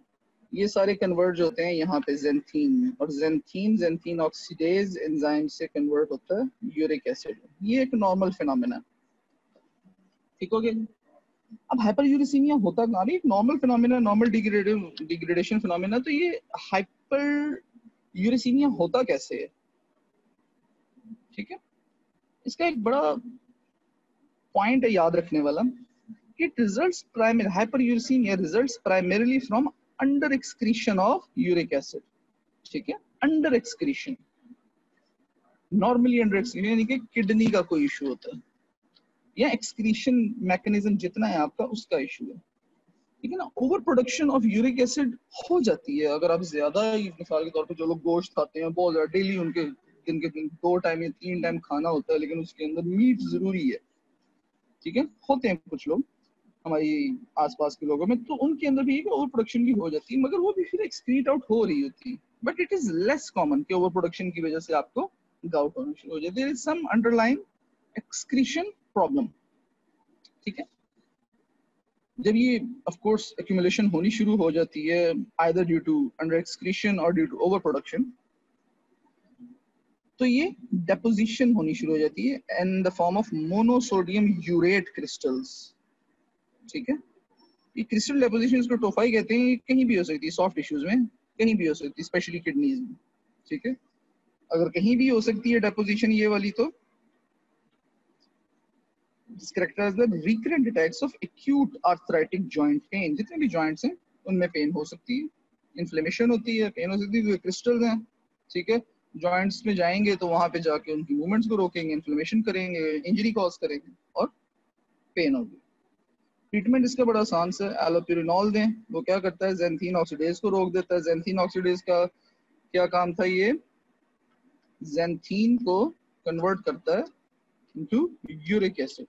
S1: ये सारे कन्वर्ट होते हैं यहाँ पे ज़ैंथीन में, और ज़ैंथीन ऑक्सीडेज एंजाइम से कन्वर्ट होता है यूरिक एसिड। ये एक नॉर्मल फिनोमेना। ठीक हो गया। अब हाइपर यूरिसीमिया होता कहाँ, एक normal phenomena, normal degradation phenomena, तो ये हाइपर यूरिसीमिया होता कैसे है। ठीक है, इसका एक बड़ा पॉइंट है याद रखने वाला। It results primary, hyperuricemia results primarily from under excretion of uric acid. ठीक है, under excretion, normally under excretion, यानी कि किडनी का कोई इशू होता है, या एक्सक्रीशन मैकेनिज्म जितना है आपका उसका इशू है। ठीक है ना, over production of uric acid हो जाती है अगर आप ज्यादा, मिसाल के तौर पे जो लोग गोश्त खाते हैं बहुत ज्यादा, डेली उनके दिन के दिन 2 टाइम या 3 टाइम खाना होता है, लेकिन उसके अंदर मीट जरूरी है। ठीक है, होते हैं कुछ लोग हमारी आसपास के लोगों में, तो उनके अंदर भी ओवर प्रोडक्शन की हो जाती है, मगर वो भी फिर एक्सक्रीट आउट हो रही होती है। But it is less common कि ओवर प्रोडक्शन की वजह से आपको गाउट होना शुरू हो जाए। There is some underline excretion problem. ठीक है, जब ये ऑफ कोर्स एक्यूमुलेशन होनी शुरू हो जाती है either due to under excretion और ड्यू टू ओवर प्रोडक्शन, तो ये डेपोजिशन होनी शुरू हो जाती है in the form of monosodium urate crystals. ठीक है, ये क्रिस्टल डेपोजिशन इसको टोफाई कहते हैं। ये कहीं भी हो सकती है, सॉफ्ट टिश्यूज में कहीं भी हो सकती है, स्पेशली किडनीज में। ठीक है, अगर कहीं भी हो सकती है डेपोजिशन ये वाली, तो recurrent attacks of acute arthritic joint pain. जितने भी जॉइंट्स हैं उनमें पेन हो सकती है, इन्फ्लेमेशन होती है, पेन हो सकती है, क्रिस्टल्स हैं। ठीक है, जॉइंट्स में जाएंगे तो वहां पे जाके उनकी मूवमेंट्स को रोकेंगे, इन्फ्लेमेशन करेंगे, इंजरी कॉज करेंगे और पेन होगी। ट्रीटमेंट इसका बड़ा आसान से, एलोप्यूरिनॉल दें। वो क्या करता है, ज़ैंथीन ऑक्सीडेज को रोक देता है। ज़ैंथीन ऑक्सीडेज का क्या काम था, ये ज़ैंथीन को कन्वर्ट करता है इनटू यूरिक एसिड।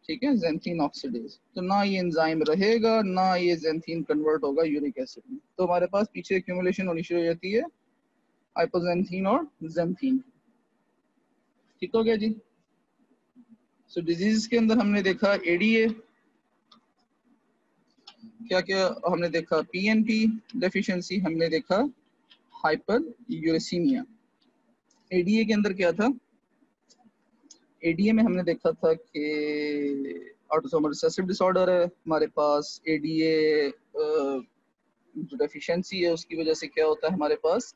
S1: ठीक है, ज़ैंथीन ऑक्सीडेज। तो ना ये एंजाइम रहेगा, ना ये ज़ैंथीन कन्वर्ट होगा यूरिक एसिड में। तो हमारे पास पीछे एक्यूमुलेशन होनी शुरू हो जाती है हाइपोज़ैंथीन और ज़ैंथीन। ठीक हो गया जी। सो डिजीज के अंदर हमने देखा एडीए, क्या क्या हमने देखा, पीएनपी डेफिशिएंसी, हमने देखा हाइपर यूरेसीमिया। एडीए के अंदर क्या था, एडीए में हमने देखा था कि ऑटोसोमल रिसेसिव डिसऑर्डर है हमारे पास। एडीए जो डेफिशिएंसी है उसकी वजह से क्या होता है, हमारे पास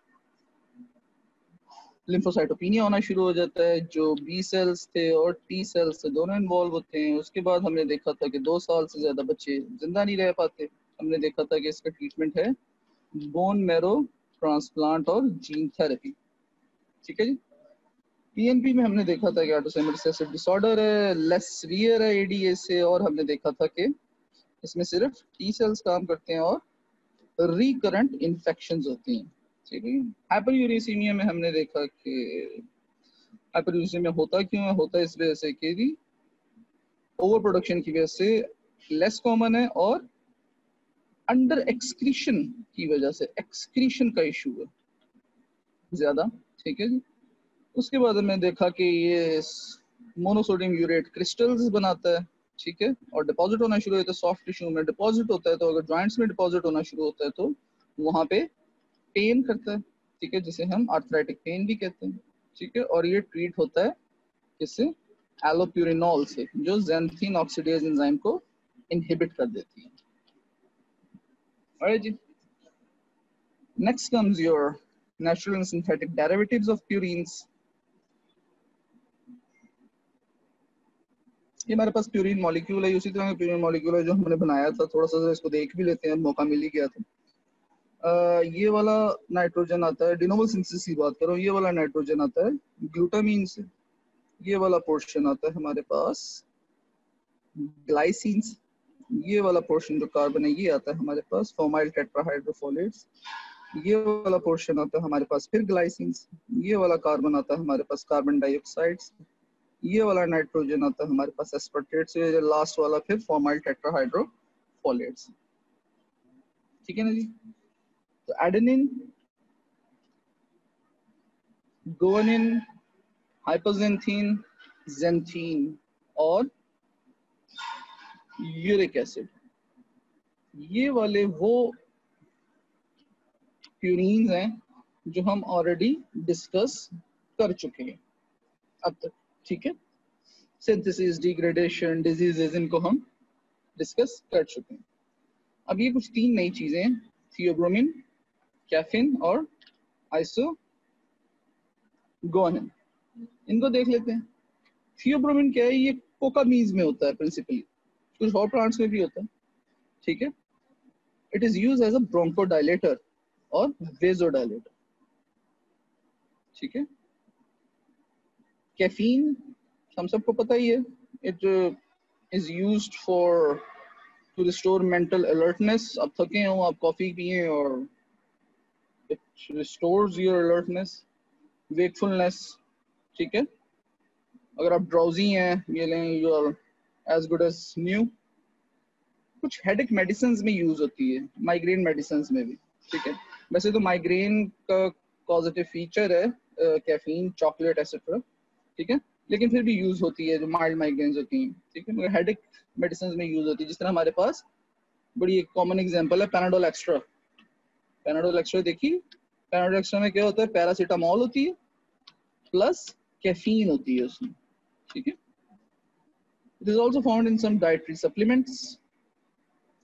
S1: लिम्फोसाइटोपिनिया होना शुरू हो जाता है। जो बी सेल्स थे और टी सेल्स थे दोनों इन्वॉल्व होते हैं। उसके बाद हमने देखा था कि 2 साल से ज़्यादा बच्चे जिंदा नहीं रह पाते। हमने देखा था कि इसका ट्रीटमेंट है बोन मैरो ट्रांसप्लांट और जीन थेरेपी। ठीक है जी। पीएनपी में हमने देखा था कि ऑटोसोमल रिसेसिव डिसऑर्डर है, लेस सीवियर है एडीए से, और हमने देखा था कि इसमें सिर्फ टी सेल्स काम करते हैं और रिकरेंट इन्फेक्शंस होती हैं। ठीक है। हाइपरयूरेसीमिया में हमने देखा कि हाइपरयूरेसीमिया होता क्यों है, होता है इस वजह से कि ओवर प्रोडक्शन की वजह से लेस कॉमन है, और अंडर एक्सक्रीशन की वजह से एक्सक्रीशन का इशू है ज्यादा। ठीक है जी। उसके बाद हमने देखा कि ये मोनोसोडियम यूरेट क्रिस्टल्स बनाता है। ठीक है, और डिपॉजिट होना शुरू होता है सॉफ्ट टिश्यू में। डिपॉजिट होता है तो अगर जॉइंट्स में डिपॉजिट होना शुरू होता है तो वहां पे पेन करता है। ठीक है, जिसे हम आर्थराइटिक पेन भी कहते हैं। ठीक है, और ये ट्रीट होता है किससे, एलोप्यूरिनॉल से, जो ज़ैंथीन ऑक्सीडेज एंजाइम को इनहिबिट कर देती है। Alright ji. Next comes your natural and synthetic derivatives of purines. ये हमारे पास प्यूरिन मॉलिक्यूल है, उसी तरह का प्यूरिन मॉलिक्यूल है जो हमने बनाया था। थोड़ा सा इसको देख भी लेते हैं, मौका मिल ही गया था। ये वाला नाइट्रोजन आता है, डिनोवल सिंथेसिस की बात करो, ये वाला नाइट्रोजन आता है ग्लूटामीन से। ये वाला पोर्शन आता है हमारे पास ग्लाइसिन से। ये वाला पोर्शन जो कार्बन है ये आता है हमारे पास फॉर्माइल टेट्राहाइड्रोफोलेट्स। ये वाला पोर्शन आता है हमारे पास फिर ग्लाइसिन से। ये वाला कार्बन आता है हमारे पास कार्बन डाइऑक्साइड से। ये वाला नाइट्रोजन आता है हमारे पास एस्पार्टेट से। लास्ट वाला फिर फॉर्माइल टेट्राहाइड्रोफोलेट्स। ठीक है ना जी। तो एडेनिन, गुआनिन, हाइपोजेंथीन, ज़ैंथीन और यूरिक एसिड, ये वाले वो प्यूरीन्स हैं जो हम ऑलरेडी डिस्कस कर चुके हैं अब तक। ठीक है, सिंथेसिस, डिग्रेडेशन, डिजीजेज, इनको हम डिस्कस कर चुके हैं। अब ये कुछ 3 नई चीजें हैं, थियोब्रोमिन, कैफीन और आइसोगोनिन। इनको देख लेते हैं। थियोब्रोमिन क्या है, ये कोकामीज में होता है प्रिंसिपली, कुछ और प्लांट्स में भी होता है। ठीक है, it is used as a bronchodilator और वेजोडायलेटर। ठीक है, कैफीन हम सबको पता ही है, it is used for to restore mental alertness. आप थके हो, आप कॉफी पिए और it restores your alertness, wakefulness. ठीक है, अगर आप ड्राउजी हैं, ये लें, you are as good as new. कुछ हेडेक मेडिसिन में यूज होती है, माइग्रेन मेडिसिन में भी। ठीक है, वैसे तो माइग्रेन का पॉजिटिव फीचर है कैफीन, चॉकलेट, एसेट्रा। ठीक है, लेकिन फिर भी यूज होती है जो माइल्ड माइग्रेन्स होती हैं। ठीक है, मगर हेडेक मेडिसिन में यूज होती है। जिस तरह हमारे पास बड़ी एक कॉमन एग्जांपल है पैनाडोल एक्स्ट्रा। पैनाडोल एक्स्ट्रा देखिए, पैनाडोल एक्स्ट्रा में क्या होता है, पैरासीटामोल होती है प्लस कैफीन होती है उसमें, ठीक है। It is also found in some dietary supplements,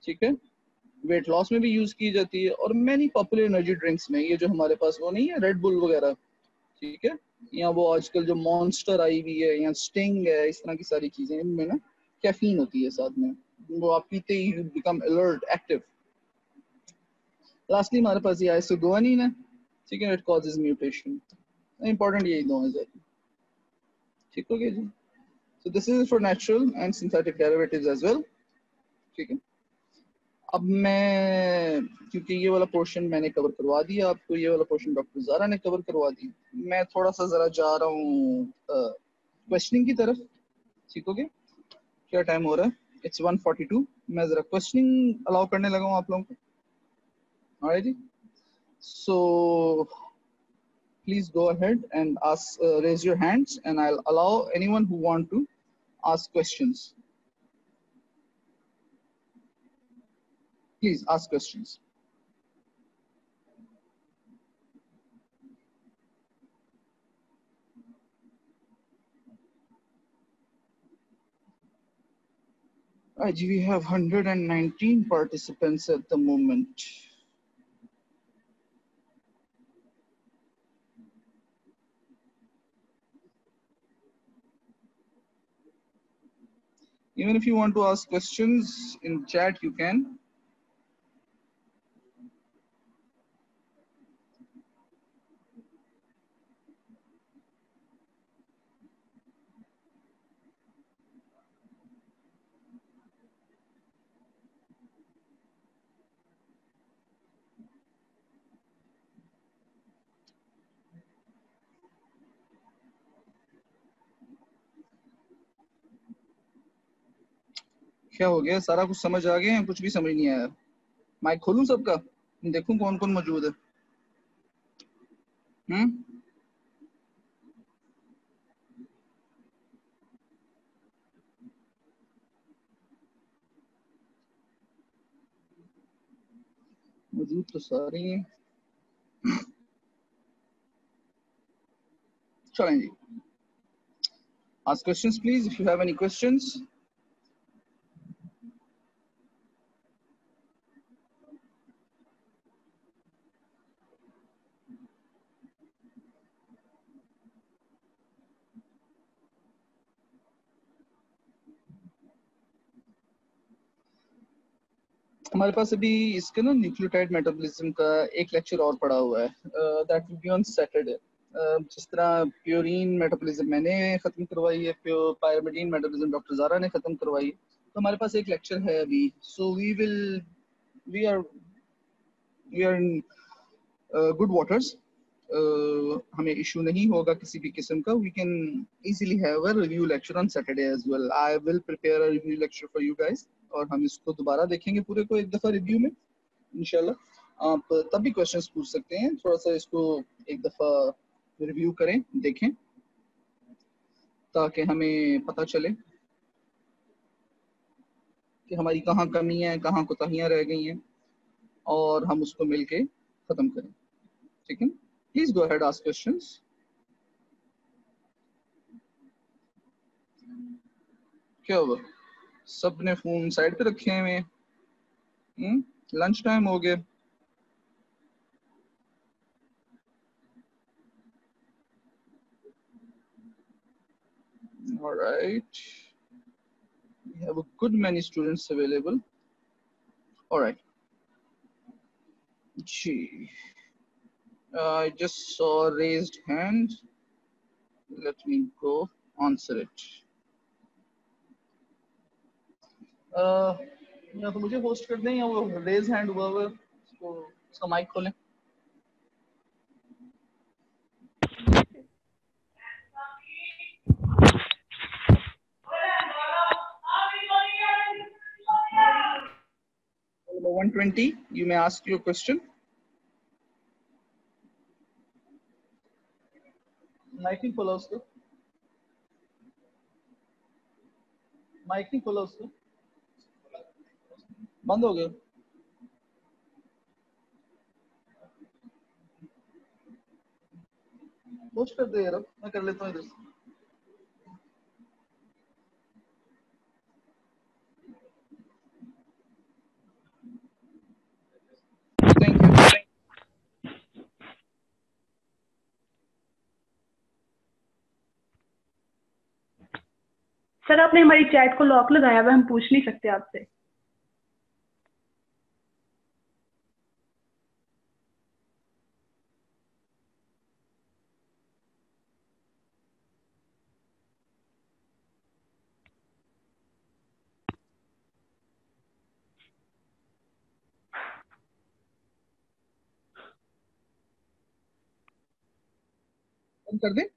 S1: ठीक है। वेट लॉस में भी यूज की जाती है और मैनी पॉपुलर एनर्जी ड्रिंक्स में। ये जो हमारे पास वो नहीं है रेड बुल वगैरह, ठीक है, या वो आजकल जो मॉन्स्टर आई हुई है या स्टिंग है, इस तरह की सारी चीजें, इनमें ना कैफीन होती है साथ में, वो आप पीते he become alert active. Lastly हमारे पास ये आइसोगुआनिन है, ठीक है, इट कॉजेज म्यूटेशन। इंपॉर्टेंट यही दो है, ठीक हो गया जी। So this is for natural and synthetic derivatives as well, ठीक है। अब मैं, क्योंकि ये वाला पोर्शन मैंने कवर करवा दिया आपको, ये वाला पोर्शन डॉक्टर ज़ारा ने कवर करवा दी, मैं थोड़ा सा जरा जा रहा हूँ क्वेश्चनिंग की तरफ, ठीक हो गया। क्या टाइम हो रहा है, इट्स 1:42। मैं जरा क्वेश्चनिंग अलाउ करने लगा हूँ आप लोगों को, ऑलराइट जी। So please go ahead and ask, raise your hands and I'll allow anyone who want to ask questions. Please ask questions. Right, we have 119 participants at the moment. Even if you want to ask questions in chat, you can. क्या हो गया, सारा कुछ समझ आ गया, कुछ भी समझ नहीं आया? माइक खोलूं सबका, देखूं कौन कौन मौजूद है। मौजूद तो सारे हैं। चलें जी, ask questions please if you have any questions. हमारे पास अभी इसका ना न्यूक्लियोटाइड मेटाबॉलिज्म का एक लेक्चर और पड़ा हुआ है, that will be on Saturday. जिस तरह प्योरीन मेटाबॉलिज्म मैंने खत्म करवाई है, पायरिमिडीन मेटाबॉलिज्म डॉक्टर ज़ारा ने खत्म करवाई, तो हमारे पास एक लेक्चर है अभी। So we are in good waters. हमें इशू नहीं होगा किसी भी किस्म का। We can easily have a review lecture on Saturday as well. I will prepare a review lecture for you guys और हम इसको दोबारा देखेंगे पूरे को एक दफा रिव्यू में इंशाल्लाह। आप तब भी क्वेश्चंस पूछ सकते हैं, थोड़ा सा इसको एक दफा रिव्यू करें, देखें, ताकि हमें पता चले कि हमारी कहाँ कमियां हैं, कहाँ कोताहियां रह गई हैं, और हम उसको मिलके खत्म करें, ठीक है। Please go ahead, ask questions. क्या हुआ, सब ने फोन साइड पे रखे हुए हैं? लंच टाइम हो गया। All right, we have a good many students available. All right, gee, I just saw a raised hand. Let me go answer it. या तो मुझे होस्ट कर दें या वो रेज हैंड हुआ हुआ उसको, उसका माइक खोलें। Number 120, you may ask your question. Mic नहीं खोला उसको, माइक नहीं खोला उसको। बंद हो गया। पोस्ट कर दे यार, मैं कर लेता हूँ इधर से। Thank you.
S2: सर आपने हमारी चैट को लॉक लगाया हुआ, हम पूछ नहीं सकते आपसे।
S1: बंद कर दे।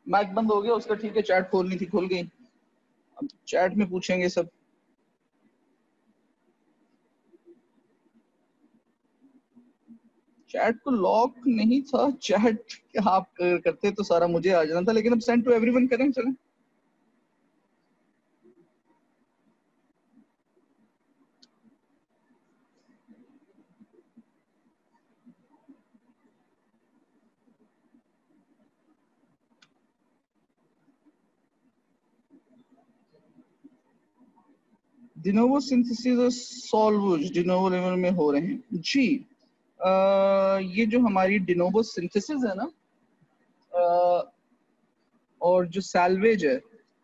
S1: माइक बंद हो गया उसका, ठीक है। चैट खोलनी थी, खोल गई। अब चैट में पूछेंगे सब। चैट को लॉक नहीं था, चैट आप करते तो सारा मुझे आ जाना था, लेकिन अब सेंड टू एवरीवन करें, चलें। डिनोवो सिंथेसिस और सॉल्वेज डिनोवो लेवल में हो रहे हैं जी। ये जो हमारी डिनोवो सिंथेसिस है ना, और जो सैल्वेज है,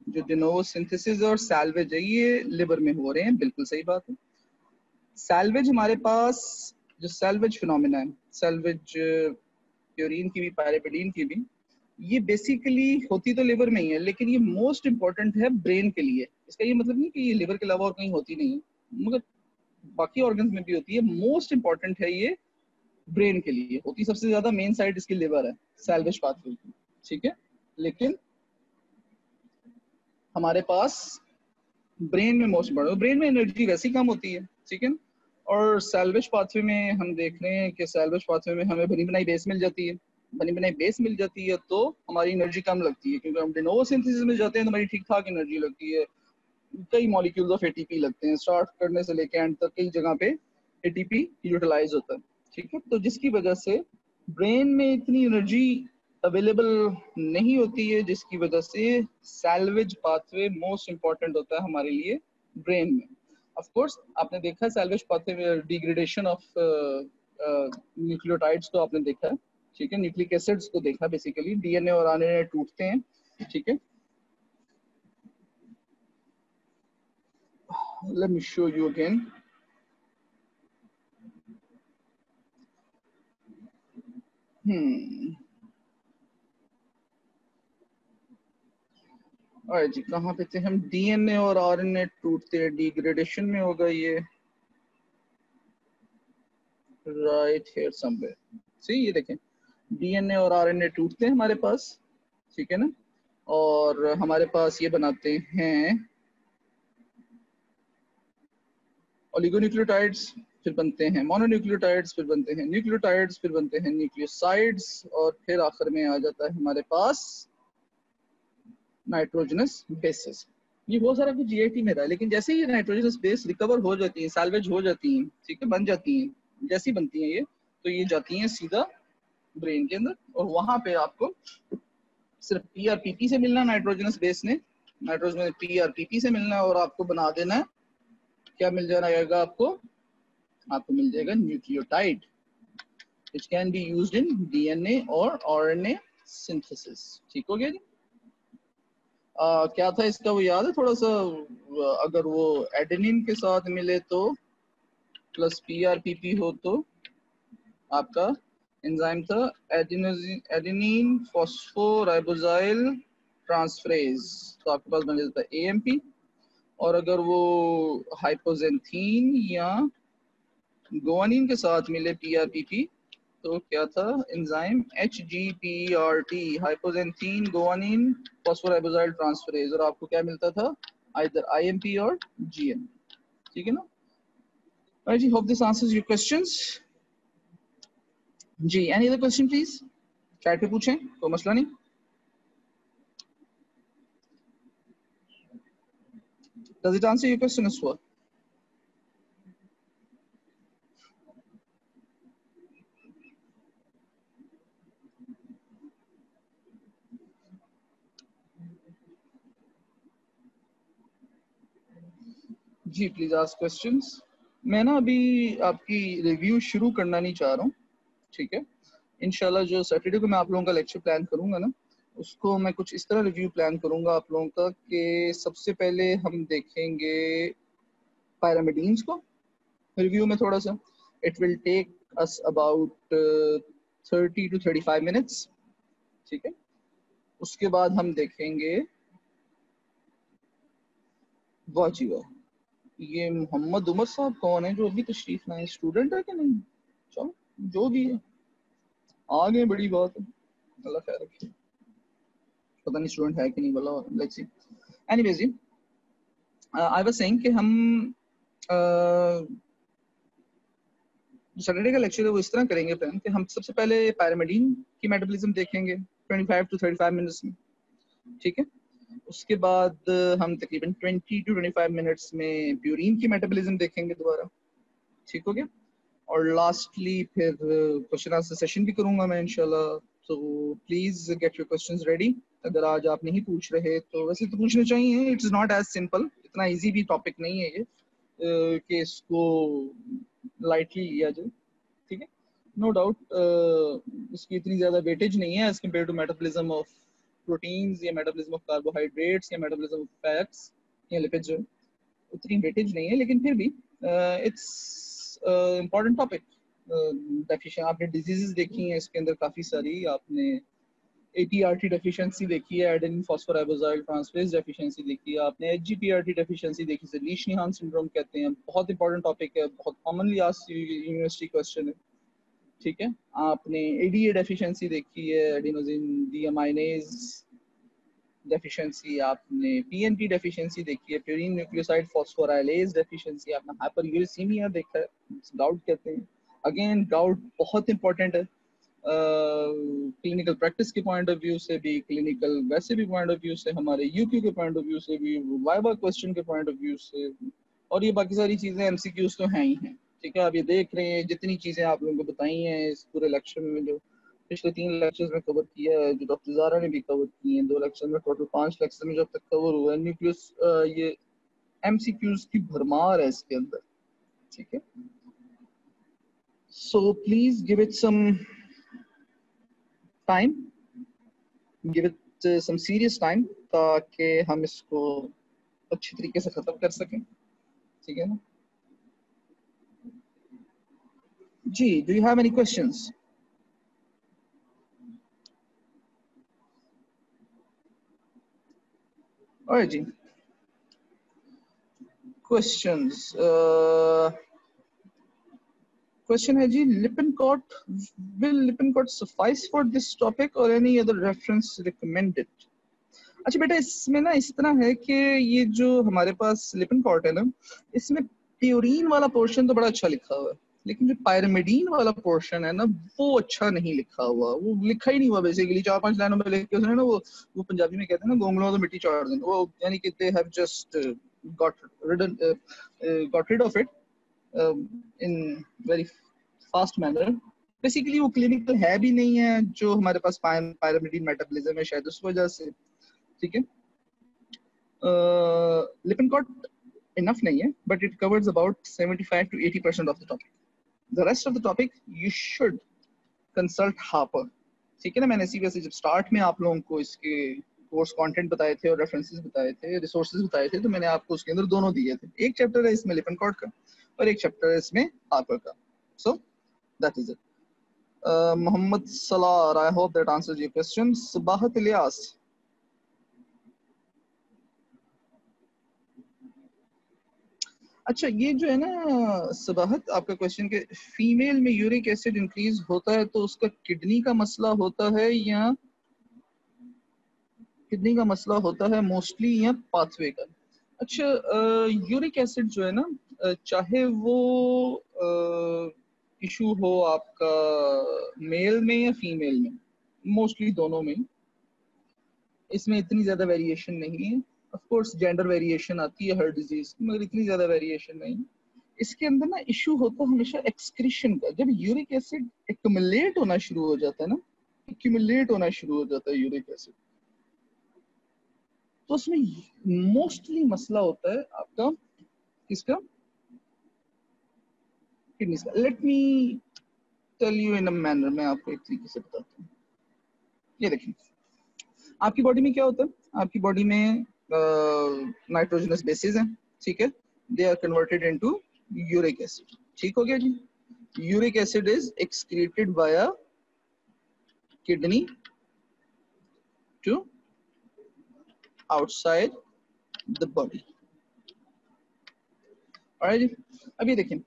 S1: जो डिनोवो सिंथेसिस और सैल्वेज है, ये लिवर में हो रहे हैं, बिल्कुल सही बात है। सैल्वेज हमारे पास, जो सैल्वेज फिनोमिना है, सैल्वेज प्योरीन की भी पायरेपिडीन की भी, ये बेसिकली होती तो लिवर में ही है, लेकिन ये मोस्ट इंपॉर्टेंट है ब्रेन के लिए। इसका ये मतलब नहीं कि ये लिवर के अलावा और कहीं होती नहीं है, मगर बाकी ऑर्गन्स में भी होती है। मोस्ट इंपॉर्टेंट है ये ब्रेन के लिए होती, सबसे ज्यादा मेन साइड इसकी लिवर है, सैल्वेज पाथवे की, ठीक है। लेकिन हमारे पास ब्रेन में मोस्ट इंपॉर्टेंट, ब्रेन में एनर्जी वैसे ही कम होती है, ठीक है। और सैल्वेज पाथवे में हम देख रहे हैं कि सैल्वेज पाथवे में हमें बनी बनाई बेस मिल जाती है। बनी बनाई बेस मिल जाती है तो हमारी एनर्जी कम लगती है, क्योंकि हम डिनोवो सिंथेसिस में जाते हैं तो हमारी ठीक ठाक एनर्जी लगती है। कई मॉलिक्यूल्स ऑफ एटीपी लगते हैं, स्टार्ट करने से लेकर एंड तक कई जगह पे एटीपी यूटिलाइज होता है, ठीक है। तो जिसकी वजह से ब्रेन में इतनी एनर्जी अवेलेबल नहीं होती है, जिसकी वजह से सैल्वेज पाथवे मोस्ट इंपॉर्टेंट होता है हमारे लिए ब्रेन में। ऑफ कोर्स आपने देखा है सैल्वेज पाथवे में डिग्रेडेशन ऑफ न्यूक्लियोटाइड्स को आपने देखा है, ठीक है। न्यूक्लिक एसिड्स को देखा, बेसिकली डीएनए और आरएनए टूटते हैं, ठीक है। Let me show you again. Alright जी, कहाँ पे थे हम? डीएनए और आरएनए टूटते हैं, डिग्रेडेशन में होगा ये, राइट हियर समवेयर। सी ये देखें, डीएनए और आरएनए टूटते हैं हमारे पास, ठीक है ना। और हमारे पास ये बनाते हैं ओलिगोन्यूक्लियोटाइड्स, फिर बनते हैं मोनोन्यूक्लियोटाइड्स, फिर बनते हैं न्यूक्लियोटाइड्स, फिर बनते हैं न्यूक्लियोसाइड्स, और फिर आखिर में आ जाता है हमारे पास नाइट्रोजनस बेसेस। ये बहुत सारा कुछ जीआईटी में रहा है, लेकिन जैसे ही ये नाइट्रोजनस बेस रिकवर हो जाती है, सैल्वेज हो जाती हैं, ठीक है, बन जाती हैं, जैसी बनती हैं ये, तो ये जाती हैं सीधा ब्रेन के अंदर, और वहां पे आपको सिर्फ पीआरपीपी से मिलना, नाइट्रोजनस बेस ने नाइट्रोजन पीआरपीपी से मिलना है, और आपको बना देना है, क्या मिल जाएगा आपको? आपको मिल जाएगा nucleotide, which can be used in DNA और RNA synthesis। ठीक हो गया जी। क्या था इसका वो याद है थोड़ा सा? अगर वो एडेनिन के साथ मिले तो प्लस पीआरपीपी हो तो आपका एंजाइम था एडेनिन फॉस्फोराइबोजाइल ट्रांसफरेज, तो आपके पास बन जाता है एएमपी। और अगर वो हाइपोजेंथीन या गुआनिन के साथ मिले पीआरपीपी तो क्या था? Enzyme HGPRT, hypoxanthine guanine phosphoribosyl transferase, और आपको क्या मिलता था? आइदर IMP और GM, ठीक है ना। Alright, hope this answers your questions. जी, any other question please? Chat पे पूछें, कोई मसला नहीं। Does it answer your question as well? जी प्लीज आस्क क्वेश्चंस। मैं ना अभी आपकी रिव्यू शुरू करना नहीं चाह रहा हूँ, ठीक है। इंशाल्लाह जो सैटरडे को मैं आप लोगों का लेक्चर प्लान करूंगा ना, उसको मैं कुछ इस तरह रिव्यू प्लान करूंगा आप लोगों का कि सबसे पहले हम देखेंगे पायरामिडीन्स को रिव्यू में थोड़ा सा। It will take us about 30 to 35 minutes, ठीक है। उसके बाद हम देखेंगे वाजीवा। ये मोहम्मद उमर साहब कौन है जो अभी तशरीफ लाए? स्टूडेंट है कि नहीं? चलो जो भी है, आगे बड़ी बात है, अल्लाह खैर रखे। पता नहीं स्टूडेंट है कि नहीं बोला, लेट्स सी। एनीवेज जी, आई वाज सेइंग कि हम सैटरडे का लेक्चर है वो इस तरह करेंगे प्लान कि हम सबसे पहले पैरामेडिन की मेटाबॉलिज्म देखेंगे 25 to 35 मिनट्स में, ठीक है। उसके बाद हम तकरीबन 20 to 25 मिनट्स में प्यूरिन की मेटाबॉलिज्म देखेंगे दोबारा, ठीक हो गया। और लास्टली फिर क्वेश्चन आंसर सेशन भी करूंगा मैं इंशाल्लाह। तो please get your questions ready. अगर आज आप नहीं पूछ रहे तो वैसे तो पूछने चाहिए, इट्स नॉट एज सिंपल, इतना इजी भी टॉपिक नहीं है ये कि इसको लाइटली लिया जाए, ठीक है। नो डाउट इसकी इतनी ज़्यादा वेटेज नहीं है as compare to metabolism of proteins या मेटाबॉलिज्म ऑफ कार्बोहाइड्रेट्स या मेटाबॉलिज्म ऑफ फैट्स या लिपिड्स, जो उतनी वेटेज नहीं है, लेकिन फिर भी इट्स इम्पॉर्टेंट टॉपिक। डेफिशिएंसी आपने डिजीजेस देखी हैं इसके अंदर काफ़ी सारी, आपने ATRT डेफिशिएंसी देखी है, एडेनिन फॉस्फोराइबोजाइल ट्रांसफेरेज डेफिशिएंसी देखी है, आपने HGPRT डेफिशिएंसी देखी है, लीश-नीहान सिंड्रोम कहते हैं, बहुत इंपॉर्टेंट टॉपिक है, बहुत कॉमनली आस्क्ड यूनिवर्सिटी क्वेश्चन है, ठीक है। आपने ADA डेफिशिएंसी देखी है, एडिनोसिन डीअमाइनेज डेफिशिएंसी, आपने PNP डेफिशिएंसी देखी है, प्यूरिन न्यूक्लियोसाइड फॉस्फोराइलेज डेफिशिएंसी, आपने हाइपरयूरेसीमिया देखा है, गाउट कहते हैं। अगेन गाउट बहुत इंपॉर्टेंट है क्लिनिकल प्रैक्टिस के पॉइंट ऑफ व्यू से भी, क्लिनिकल वैसे भी पॉइंट ऑफ व्यू से, हमारे यूक्यू के पॉइंट ऑफ व्यू से भी, वाइवा क्वेश्चन के पॉइंट ऑफ व्यू से, और ये बाकी सारी चीज़ें MCQs तो हैं ही हैं, ठीक है। आप ये देख रहे हैं जितनी चीज़ें आप लोगों को बताई हैं इस पूरे लेक्चर में, जो पिछले 3 लेक्चर्स में कवर किया है, जो डॉक्टर ज़ारा ने भी कवर किए हैं 2 लेक्चर में, टोटल 5 लेक्चर में जब तक कवर हुआ है, न्यूक्लियस ये MCQs की भरमार है इसके अंदर, ठीक है। So please give it some time, give it some serious time, ताकि हम इसको अच्छी तरीके से खत्म कर सकें, ठीक है ना जी। Do you have any questions? Alright जी, क्वेश्चंस। क्वेश्चन है जी, Lippincott, will Lippincott suffice for this topic और एनी अदर रेफरेंस रिकमेंडेड? अच्छा बेटा, इसमें ना इस तरह है कि ये जो हमारे पास लिपिनकॉट है ना, इसमें प्यूरीन वाला पोर्शन तो बड़ा अच्छा लिखा हुआ है, लेकिन जो पायरामिडीन वाला पोर्शन है ना, वो अच्छा नहीं लिखा हुआ, वो लिखा ही नहीं हुआ। बेसिकली 4-5 लाइनों में लिख के उसने ना, वो पंजाबी में कहते हैं ना, गोंगलों तो मिट्टी चाड़ देना, वो यानी कि they have just got rid of it in very fast manner. Basically वो क्लिनिकल है भी नहीं है जो हमारे पास पायरामिडीन मेटाबॉलिज्म है, शायद उस वजह से, ठीक है। लिपिनकॉट इनफ नहीं है, but it covers about 75 to 80% of the topic. The rest of the topic you should consult Harper, ठीक है ना। मैंने इसी वजह से जब स्टार्ट में आप लोगों को इसके कोर्स कंटेंट बताए थे और रेफरेंसेस बताए थे, रिसोर्सेज बताए थे, तो मैंने आपको उसके अंदर दोनों दिए थे। एक चैप्टर है इसमें लिपिनकॉट का और एक चैप्टर है इसमें हार्पर का। So that is it. Mohammad Salar, I hope that answers your question. Sabahat Ilyas, अच्छा ये जो है ना सबाहत, आपका क्वेश्चन के फीमेल में यूरिक एसिड इंक्रीज होता है तो उसका किडनी का मसला होता है या किडनी का मसला होता है मोस्टली, या पाथवे का? अच्छा यूरिक एसिड जो है ना, चाहे वो इशू हो आपका मेल में या फीमेल में, मोस्टली दोनों में, इसमें इतनी ज्यादा वेरिएशन नहीं है। ऑफ कोर्स जेंडर वेरिएशन आती है हर डिजीज, मगर इतनी ज्यादा वेरिएशन नहीं। इसके अंदर ना इशू होता है हमेशा एक्सक्रीशन का। जब यूरिक एसिड एक्यूमुलेट होना शुरू हो जाता है ना, एक्यूमुलेट होना शुरू हो जाता है यूरिक एसिड, तो उसमें मोस्टली मसला होता है आपका किसका, किडनीज का। Let me tell you in a manner, मैं आपको एक तरीके से बताता हूँ। ये देखिए आपकी बॉडी में क्या होता है, आपकी बॉडी में नाइट्रोजनस बेसिस हैं, ठीक है, they are converted into uric acid, ठीक हो गया जी। Uric acid is excreted by kidney to outside the body. Alright जी। अब ये देखिए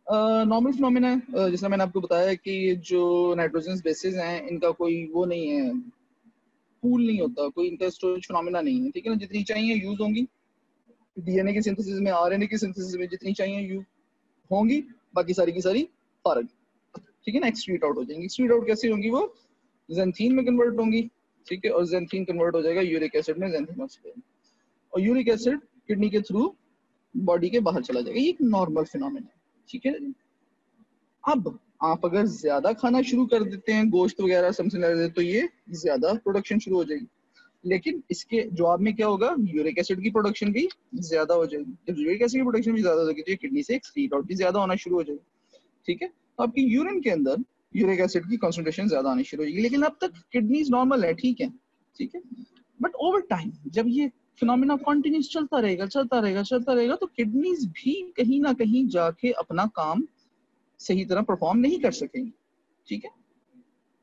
S1: नॉर्मल फिनोमेना है, जैसा मैंने आपको बताया कि जो नाइट्रोजनस बेसिस हैं इनका कोई वो नहीं है, पूल नहीं होता, कोई इनका स्टोरेज फिनोमेना नहीं है, ठीक है ना। जितनी चाहिए यूज होंगी, डीएनए की सिंथेसिस में, आरएनए की सिंथेसिस में जितनी चाहिए यूज होंगी, बाकी सारी की सारी फारग, ठीक है ना, एक्सक्रीट आउट हो जाएंगी। एक्सक्रीट आउट कैसे होंगी, वो ज़ैंथीन में कन्वर्ट होंगी, ठीक है, और ज़ैंथीन कन्वर्ट हो जाएगा यूरिक एसिड में, ज़ैंथीन ऑक्साइड, और यूरिक एसिड किडनी के थ्रू बॉडी के बाहर चला जाएगा। ये एक नॉर्मल फिनोमेना है, ठीक है। अब आप अगर ज्यादा खाना शुरू कर देते हैं, गोश्त वगैरह समथिंग लाइक दैट, तो ये ज्यादा प्रोडक्शन शुरू हो जाएगी। लेकिन इसके जवाब में क्या होगा, यूरिक एसिड की प्रोडक्शन भी ज्यादा हो जाएगी। जब यूरिक एसिड की प्रोडक्शन भी ज्यादा हो जाएगी तो ये किडनी से एक्सक्रीट आउट भी ज्यादा होना शुरू हो जाएगी, ठीक है। तो आपकी यूरिन के अंदर यूरिक एसिड की कॉन्सेंट्रेशन ज्यादा आनी शुरू हो जाएगी। लेकिन अब तक किडनीज नॉर्मल है, ठीक है, ठीक है, बट ओवर टाइम जब ये फिनोमेना कंटिन्यूस चलता रहेगा चलता रहेगा चलता रहेगा, तो किडनीज भी कहीं ना कहीं जाके अपना काम सही तरह परफॉर्म नहीं कर सकेंगी, ठीक है।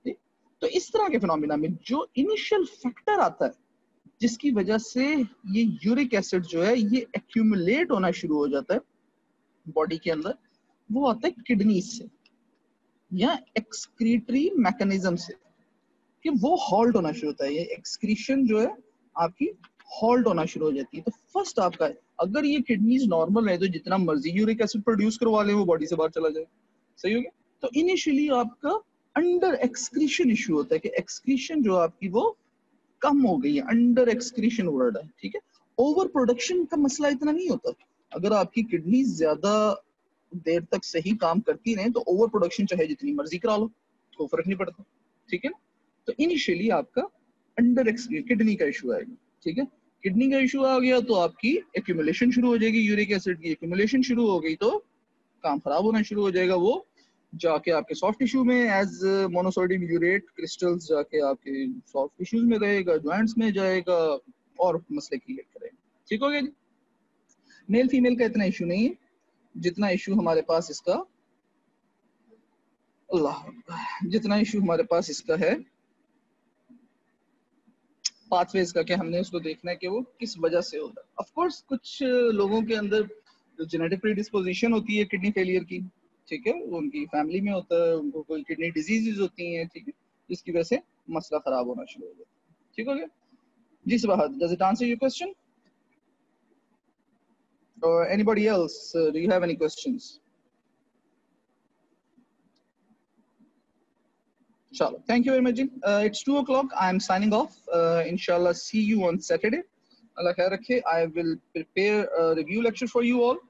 S1: ठीक? तो इस तरह के फिनोमेना में जो इनिशियल फैक्टर आता है जिसकी वजह से ये यूरिक एसिड जो है ये एक्यूमुलेट होना शुरू हो जाता है बॉडी के अंदर, वो आता है किडनी से या एक्सक्रीटरी मैकेनिज्म से, कि वो हॉल्ट होना शुरू होता है। ये एक्सक्रीशन जो है आपकी हॉल्ट होना शुरू हो जाती है। तो फर्स्ट आपका है, अगर ये किडनीज नॉर्मल है तो जितना मर्जी यूरिक एसिड प्रोड्यूस करवा ले वो बॉडी से बाहर चला जाए, सही हो गया। तो इनिशियली आपका अंडर एक्सक्रीशन इशू होता है कि एक्सक्रीशन जो आपकी वो कम हो गई है, अंडर एक्सक्रीशन वर्ड है, ठीक है। ओवर प्रोडक्शन का मसला इतना नहीं होता। अगर आपकी किडनी ज्यादा देर तक सही काम करती रहे तो ओवर प्रोडक्शन चाहे जितनी मर्जी करा लो तो फर्क नहीं पड़ता, ठीक है। तो इनिशियली आपका अंडर एक्सक्रीशन किडनी का इशू आएगा, ठीक है। किडनी का इशू आ गया तो आपकी एक्यूमुलेशन शुरू हो जाएगी, यूरिक एसिड की एक्यूमुलेशन शुरू हो गई तो काम खराब होना शुरू हो जाएगा। वो जाके आपके सॉफ्ट टिश्यू में एज मोनोसोडियम यूरेट क्रिस्टल्स जाके आपके सॉफ्ट टिश्यूज में रहेगा, जॉइंट्स में जाएगा और मसले क्रिएट करेगा, ठीक हो गया जी। मेल फीमेल का इतना इशू नहीं है जितना इशू हमारे पास इसका, अल्लाह, जितना इशू हमारे पास इसका है पाथवेज का, क्या हमने उसको देखना है कि वो किस वजह से होता है। ऑफ कोर्स कुछ लोगों के अंदर जेनेटिक प्रीडिस्पोजिशन होती है किडनी फेलियर की, ठीक है, वो उनकी फैमिली में होता है, उनको कोई किडनी डिजीजेज होती हैं, ठीक है, जिसकी वजह से मसला खराब होना शुरू हो जाता है, ठीक हो गया जी। सुबह, does it answer your question और anybody else, do you have any questions? Chalo, thank you very much. It's 2 o'clock. I'm signing off. Inshallah, see you on Saturday. Allah khair rakhe. I will prepare a review lecture for you all.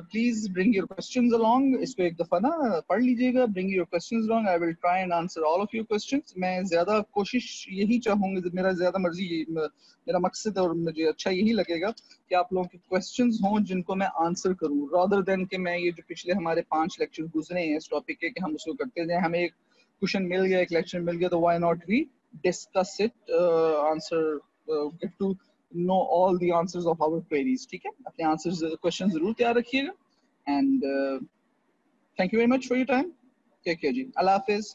S1: Please bring your questions along. इसको एक दफा ना पढ़ लीजिएगा. Bring your questions along. I will try and answer all of your questions. मैं ज़्यादा कोशिश यही चाहूँगा, मेरा ज़्यादा मर्जी, मेरा मकसद और मुझे अच्छा यही लगेगा कि आप लोगों के questions हों जिनको मैं आंसर करूँ, rather than कि मैं ये जो पिछले हमारे 5 लेक्चर गुजरे हैं इस टॉपिक के कि हम उसको करते जाएं, हमें एक क्वेश्चन मिल गया, एक लेक्चर मिल गया, तो why not we discuss it, answer, get to know all the answers of our queries, ठीक है। अपने आंसर्स क्वेश्चन जरूर तैयार रखिएगा and thank you very much for your time. Take care जी, अल्लाह हाफिज।